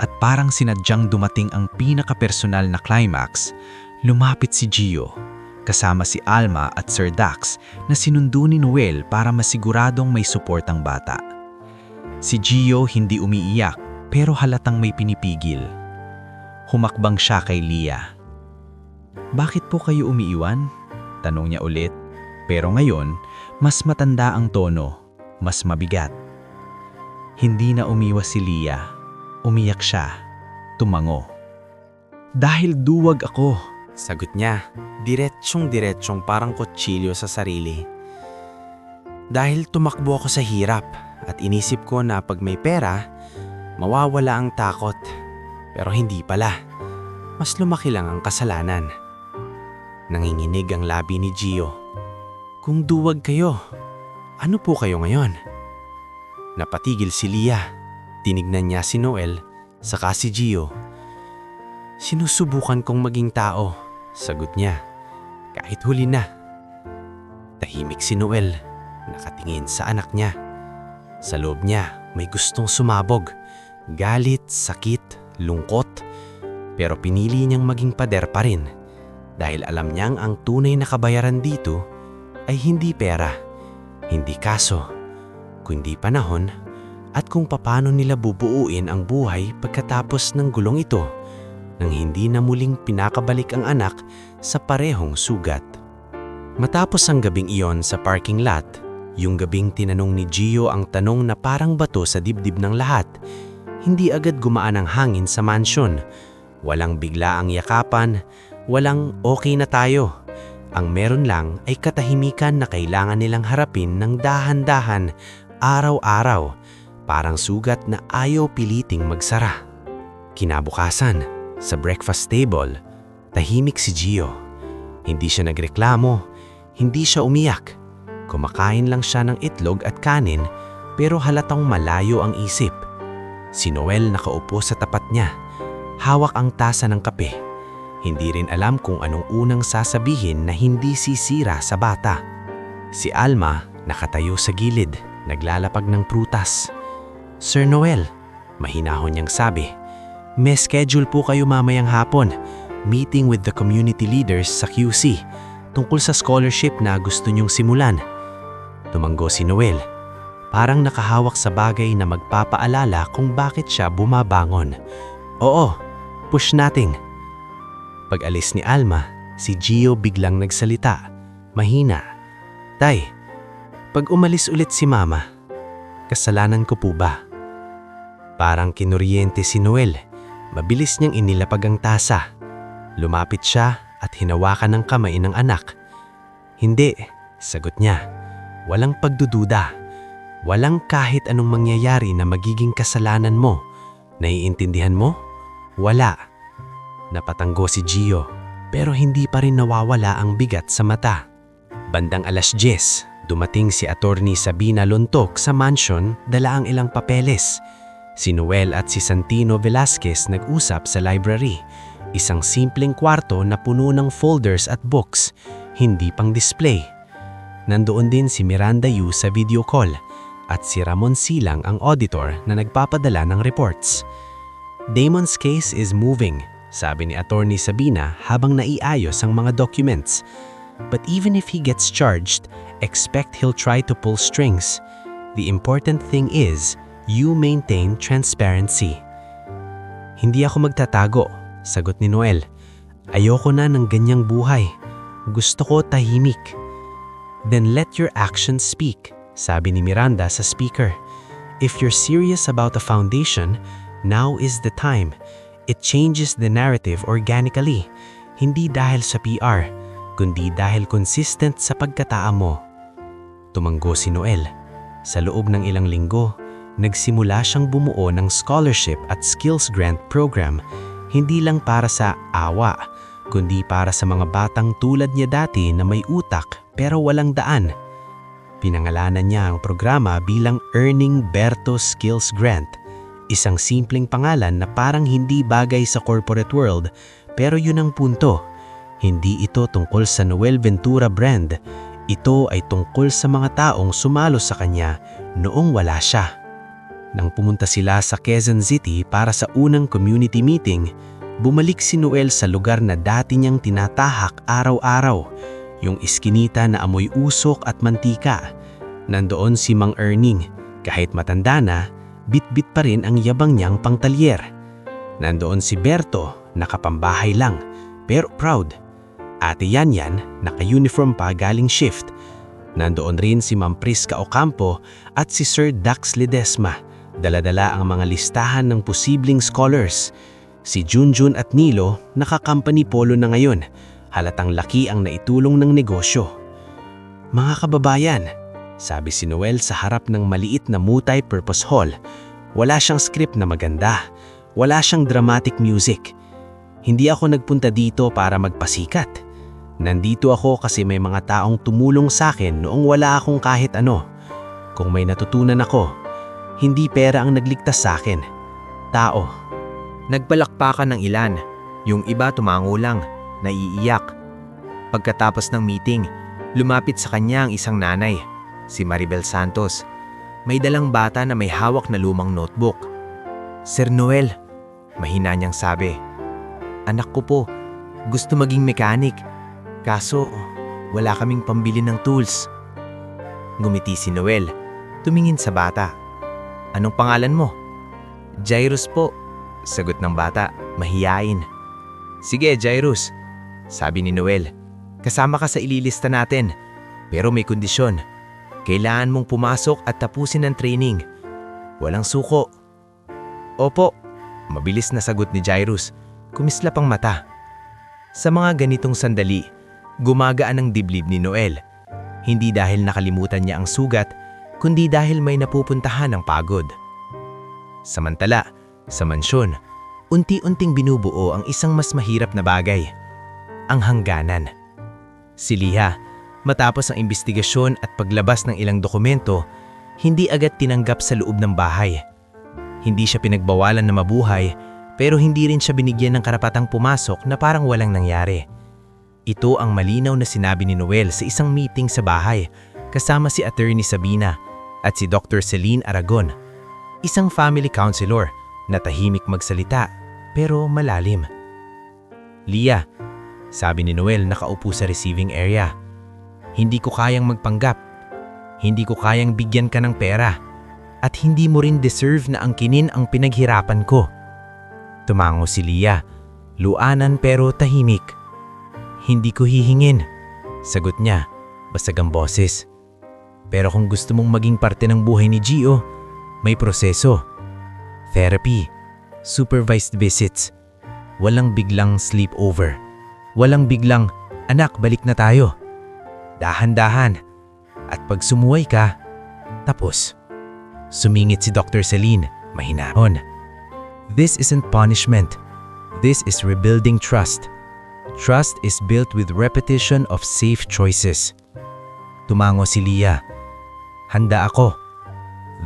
D: At parang sinadyang dumating ang pinaka-personal na climax, lumapit si Gio, kasama si Alma at Sir Dax na sinundo ni Noel para masiguradong may support ang bata. Si Gio hindi umiiyak pero halatang may pinipigil. Humakbang siya kay Leah. "Bakit po kayo umiiwan?" tanong niya ulit, pero ngayon mas matanda ang tono, mas mabigat. Hindi na umiwas si Leah. Umiyak siya. Tumango. "Dahil duwag ako."
A: Sagot niya, diretsyong parang kutsilyo sa sarili. "Dahil tumakbo ako sa hirap at inisip ko na pag may pera, mawawala ang takot. Pero hindi pala. Mas lumaki lang ang kasalanan." Nanginginig ang labi ni Gio. "Kung duwag kayo, ano po kayo ngayon?" Napatigil si Leah. Tinignan niya si Noel, saka si Gio. "Sinusubukan kong maging tao," sagot niya. "Kahit huli na." Tahimik si Noel, nakatingin sa anak niya. Sa loob niya may gustong sumabog. Galit, sakit, lungkot. Pero pinili niyang maging pader pa rin. Dahil alam niyang ang tunay na kabayaran dito ay hindi pera, hindi kaso, kundi panahon at kung paano nila bubuuin ang buhay pagkatapos ng gulong ito nang hindi na muling pinakabalik ang anak sa parehong sugat. Matapos ang gabing iyon sa parking lot, yung gabing tinanong ni Gio ang tanong na parang bato sa dibdib ng lahat, hindi agad gumaan ang hangin sa mansyon. Walang bigla ang yakapan, walang okay na tayo. Ang meron lang ay katahimikan na kailangan nilang harapin ng dahan-dahan, araw-araw, parang sugat na ayaw piliting magsara. Kinabukasan, sa breakfast table, tahimik si Gio. Hindi siya nagreklamo, hindi siya umiyak. Kumakain lang siya ng itlog at kanin pero halatang malayo ang isip. Si Noel nakaupo sa tapat niya, hawak ang tasa ng kape. Hindi rin alam kung anong unang sasabihin na hindi sisira sa bata. Si Alma nakatayo sa gilid, naglalapag ng prutas. "Sir Noel," mahinahon niyang sabi, "may schedule po kayo mamayang hapon, meeting with the community leaders sa QC, tungkol sa scholarship na gusto niyong simulan." Tumanggo si Noel, parang nakahawak sa bagay na magpapaalala kung bakit siya bumabangon. "Oo, push natin." Pag-alis ni Alma, si Gio biglang nagsalita, mahina. "Tay, pag umalis ulit si Mama, kasalanan ko po ba?" Parang kinuryente si Noel, mabilis niyang inilapag ang tasa. Lumapit siya at hinawakan ng kamay ng anak. "Hindi," sagot niya. "Walang pagdududa. Walang kahit anong mangyayari na magiging kasalanan mo. Naiintindihan mo? Wala." Napatanggo si Gio, pero hindi pa rin nawawala ang bigat sa mata. Bandang 10:00, dumating si Attorney Sabina Lontok sa mansion, dala ang ilang papeles. Si Noel at si Santino Velasquez nag-usap sa library, isang simpleng kwarto na puno ng folders at books, hindi pang display. Nandoon din si Miranda Yu sa video call at si Ramon Silang ang auditor na nagpapadala ng reports. Damon's case is moving, sabi ni Attorney Sabina habang naiayos ang mga documents. But even if he gets charged, expect he'll try to pull strings. The important thing is, you maintain transparency. Hindi ako magtatago, sagot ni Noel. Ayoko na ng ganyang buhay. Gusto ko tahimik. Then let your actions speak, sabi ni Miranda sa speaker. If you're serious about the foundation, now is the time. It changes the narrative organically, hindi dahil sa PR, kundi dahil consistent sa pagkataam mo. Tumanggo si Noel. Sa loob ng ilang linggo, nagsimula siyang bumuo ng scholarship at skills grant program, hindi lang para sa awa, kundi para sa mga batang tulad niya dati na may utak pero walang daan. Pinangalanan niya ang programa bilang Earning Berto Skills Grant, isang simpleng pangalan na parang hindi bagay sa corporate world, pero yun ang punto. Hindi ito tungkol sa Noel Ventura brand, ito ay tungkol sa mga taong sumalo sa kanya noong wala siya. Nang pumunta sila sa Quezon City para sa unang community meeting, bumalik si Noel sa lugar na dati niyang tinatahak araw-araw, yung iskinita na amoy usok at mantika. Nandoon si Mang Erning, kahit matanda na, bit-bit pa rin ang yabang niyang pangtalyer. Nandoon si Berto, nakapambahay lang, pero proud. Ate Yanyan, naka-uniform pa galing shift. Nandoon rin si Ma'am Prisca Ocampo at si Sir Dax Ledesma. Dala-dala ang mga listahan ng posibleng scholars. Si Junjun at Nilo, naka-company polo na ngayon. Halatang laki ang naitulong ng negosyo. Mga kababayan, sabi si Noel sa harap ng maliit na multi-purpose hall. Wala siyang script na maganda. Wala siyang dramatic music. Hindi ako nagpunta dito para magpasikat. Nandito ako kasi may mga taong tumulong sa akin noong wala akong kahit ano. Kung may natutunan ako, hindi pera ang nagligtas sa akin. Tao.
B: Nagpalakpakan ng ilan, yung iba tumango lang, naiiyak. Pagkatapos ng meeting, lumapit sa kanya ang isang nanay, si Maribel Santos. May dalang bata na may hawak na lumang notebook. Sir Noel, mahina niyang sabi. Anak ko po, gusto maging mekanik. Kaso, wala kaming pambili ng tools. Ngumiti si Noel, tumingin sa bata. Anong pangalan mo? Jairus po, sagot ng bata, mahiyain. Sige, Jairus, sabi ni Noel. Kasama ka sa ililista natin, pero may kondisyon. Kailangan mong pumasok at tapusin ang training. Walang suko. Opo, mabilis na sagot ni Jairus, kumislap ang mata. Sa mga ganitong sandali, gumagaan ang dibdib ni Noel. Hindi dahil nakalimutan niya ang sugat, kundi dahil may napupuntahan ng pagod. Samantala, sa mansyon, unti-unting binubuo ang isang mas mahirap na bagay, ang hangganan. Si Liha, matapos ang imbestigasyon at paglabas ng ilang dokumento, hindi agad tinanggap sa loob ng bahay. Hindi siya pinagbawalan na mabuhay, pero hindi rin siya binigyan ng karapatang pumasok na parang walang nangyari. Ito ang malinaw na sinabi ni Noel sa isang meeting sa bahay kasama si Attorney Sabina at si Dr. Celine Aragon, isang family counselor na tahimik magsalita pero malalim. Lia, sabi ni Noel nakaupo sa receiving area, hindi ko kayang magpanggap, hindi ko kayang bigyan ka ng pera, at hindi mo rin deserve na angkinin ang pinaghirapan ko. Tumango si Lia, luanan pero tahimik. Hindi ko hihingin, sagot niya, basagang boses. Pero kung gusto mong maging parte ng buhay ni Gio, may proseso. Therapy, supervised visits, walang biglang sleepover, walang biglang, anak balik na tayo. Dahan-dahan, at pag sumuway ka, tapos. Sumingit si Dr. Celine, mahinahon. This isn't punishment.
D: This is rebuilding trust. Trust is built with repetition of safe choices. Tumango si Leah. Handa ako.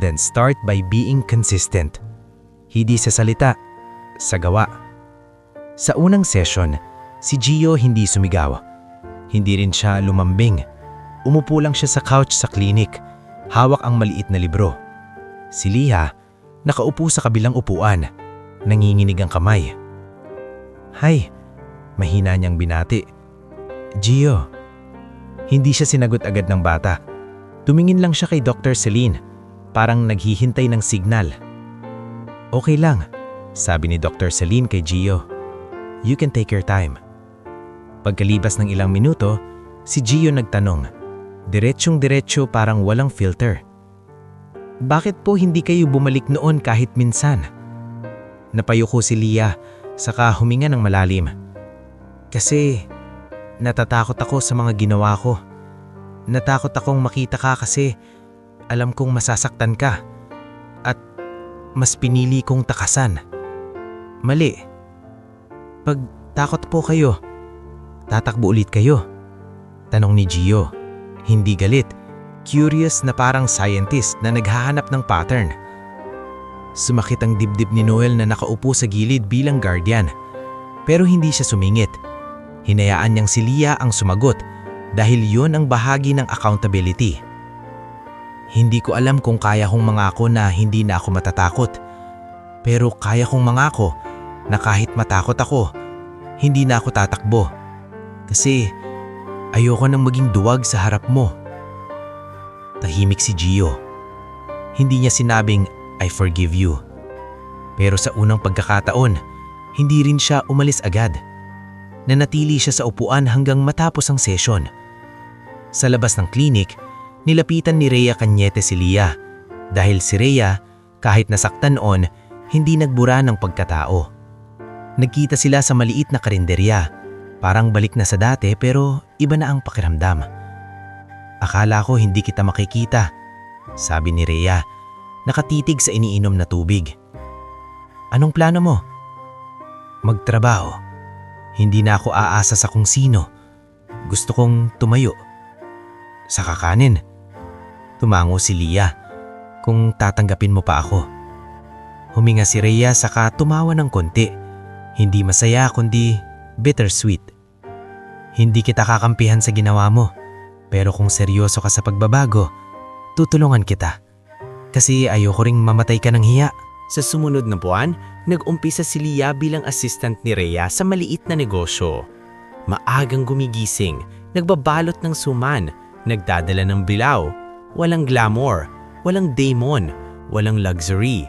D: Then start by being consistent. Hindi sa salita, sa gawa. Sa unang session, si Gio hindi sumigaw. Hindi rin siya lumambing. Umupo lang siya sa couch sa klinik. Hawak ang maliit na libro. Si Leah, nakaupo sa kabilang upuan. Nanginginig ang kamay. Hay, mahina niyang binati. Gio. Hindi siya sinagot agad ng bata. Tumingin lang siya kay Dr. Celine. Parang naghihintay ng signal. Okay lang, sabi ni Dr. Celine kay Gio. You can take your time. Pagkalibas ng ilang minuto, si Gio nagtanong. Diretsyong-diretso parang walang filter. Bakit po hindi kayo bumalik noon kahit minsan? Napayuko si Leah, saka huminga ng malalim. Kasi natatakot ako sa mga ginawa ko. Natakot akong makita ka kasi alam kong masasaktan ka. At mas pinili kong takasan. Mali. Pag takot po kayo, tatakbo ulit kayo? Tanong ni Gio. Hindi galit. Curious na parang scientist na naghahanap ng pattern. Sumakit ang dibdib ni Noel na nakaupo sa gilid bilang guardian. Pero hindi siya sumingit. Hinayaan niyang si Leah ang sumagot dahil yun ang bahagi ng accountability. Hindi ko alam kung kaya kong mangako na hindi na ako matatakot. Pero kaya kong mangako na kahit matakot ako, hindi na ako tatakbo. Kasi ayoko nang maging duwag sa harap mo. Tahimik si Gio. Hindi niya sinabing, I forgive you. Pero sa unang pagkakataon, hindi rin siya umalis agad. Nanatili siya sa upuan hanggang matapos ang session. Sa labas ng klinik, nilapitan ni Rhea Cañete si Leah. Dahil si Rhea, kahit nasaktan noon, hindi nagbura ng pagkatao. Nagkita sila sa maliit na karinderya. Parang balik na sa dati pero iba na ang pakiramdam. Akala ko hindi kita makikita, sabi ni Rhea, nakatitig sa iniinom na tubig. Anong plano mo? Magtrabaho. Hindi na ako aasa sa kung sino. Gusto kong tumayo. Sa kakanin. Tumango si Leah. Kung tatanggapin mo pa ako. Huminga si Rhea saka tumawa ng konti. Hindi masaya kundi bittersweet. Hindi kita kakampihan sa ginawa mo. Pero kung seryoso ka sa pagbabago, tutulungan kita. Kasi ayoko ring mamatay ka ng hiya.
A: Sa sumunod na buwan, nag-umpisa si Leah bilang assistant ni Rhea sa maliit na negosyo. Maagang gumigising, nagbabalot ng suman, nagdadala ng bilaw. Walang glamour, walang daemon, walang luxury.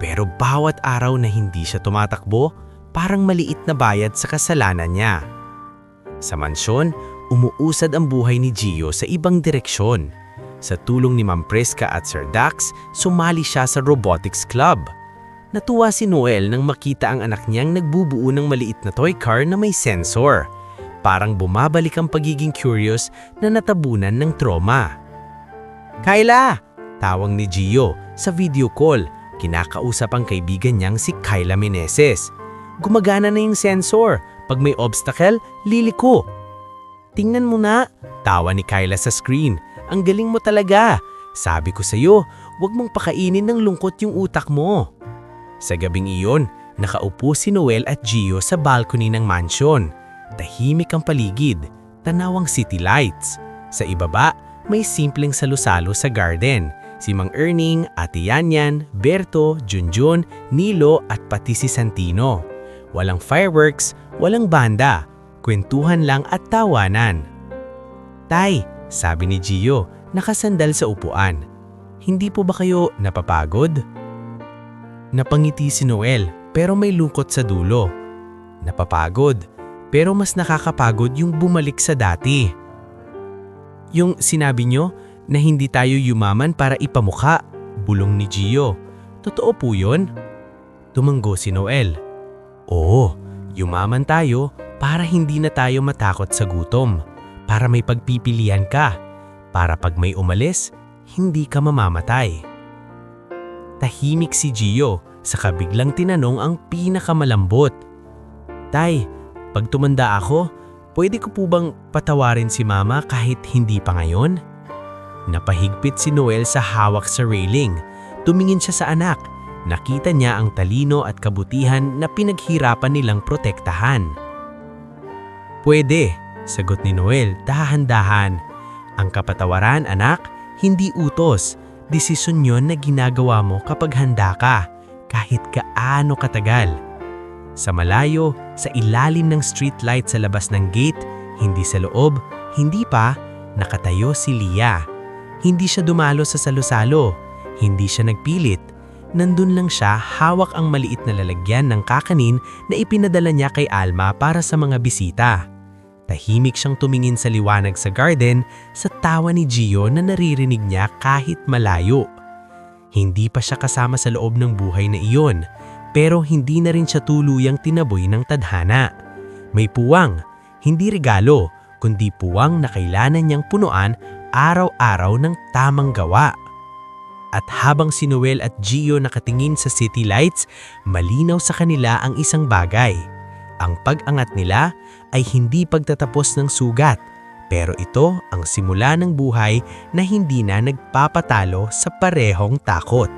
A: Pero bawat araw na hindi siya tumatakbo, parang maliit na bayad sa kasalanan niya. Sa mansyon, umuusad ang buhay ni Gio sa ibang direksyon. Sa tulong ni Ma'am Preska at Sir Dax, sumali siya sa robotics club. Natuwa si Noel nang makita ang anak niyang nagbubuo ng maliit na toy car na may sensor. Parang bumabalik ang pagiging curious na natabunan ng trauma. Kyla! Tawag ni Gio sa video call. Kinakausap ang kaibigan niyang si Kyla Meneses. Gumagana na yung sensor. Pag may obstacle, liliko. Tingnan mo na, tawa ni Kyla sa screen. Ang galing mo talaga. Sabi ko sa'yo, huwag mong pakainin ng lungkot yung utak mo. Sa gabing iyon, nakaupo si Noel at Gio sa balcony ng mansion. Tahimik ang paligid, tanawang city lights. Sa ibaba, may simpleng salusalo sa garden. Si Mang Erning, Ate Yanyan, Berto, Junjun, Nilo at pati si Santino. Walang fireworks, walang banda. Kwentuhan lang at tawanan. Tay, sabi ni Gio, nakasandal sa upuan. Hindi po ba kayo napapagod? Napangiti si Noel pero may lungkot sa dulo. Napapagod pero mas nakakapagod yung bumalik sa dati. Yung sinabi nyo na hindi tayo yumaman para ipamukha, bulong ni Gio. Totoo po yun? Tumanggo si Noel. Oo, yumaman tayo para hindi na tayo matakot sa gutom. Para may pagpipilian ka. Para pag may umalis, hindi ka mamamatay. Tahimik si Gio, saka biglang tinanong ang pinakamalambot. Tay, pag tumanda ako, pwede ko po bang patawarin si Mama kahit hindi pa ngayon? Napahigpit si Noel sa hawak sa railing. Tumingin siya sa anak. Nakita niya ang talino at kabutihan na pinaghirapan nilang protektahan. Pwede, sagot ni Noel dahan-dahan. Ang kapatawaran, anak, hindi utos. Desisyon yon na ginagawa mo kapag handa ka, kahit gaano katagal. Sa malayo, sa ilalim ng streetlight sa labas ng gate, hindi sa loob, hindi pa, nakatayo si Leah. Hindi siya dumalo sa salo-salo, hindi siya nagpilit. Nandun lang siya, hawak ang maliit na lalagyan ng kakanin na ipinadala niya kay Alma para sa mga bisita. Tahimik siyang tumingin sa liwanag sa garden sa tawa ni Gio na naririnig niya kahit malayo. Hindi pa siya kasama sa loob ng buhay na iyon, pero hindi na rin siya tuluyang tinaboy ng tadhana. May puwang, hindi regalo, kundi puwang na kailangan niyang punuan araw-araw ng tamang gawa. At habang si Noel at Gio nakatingin sa city lights, malinaw sa kanila ang isang bagay. Ang pag-angat nila ay hindi pagtatapos ng sugat, pero ito ang simula ng buhay na hindi na nagpapatalo sa parehong takot.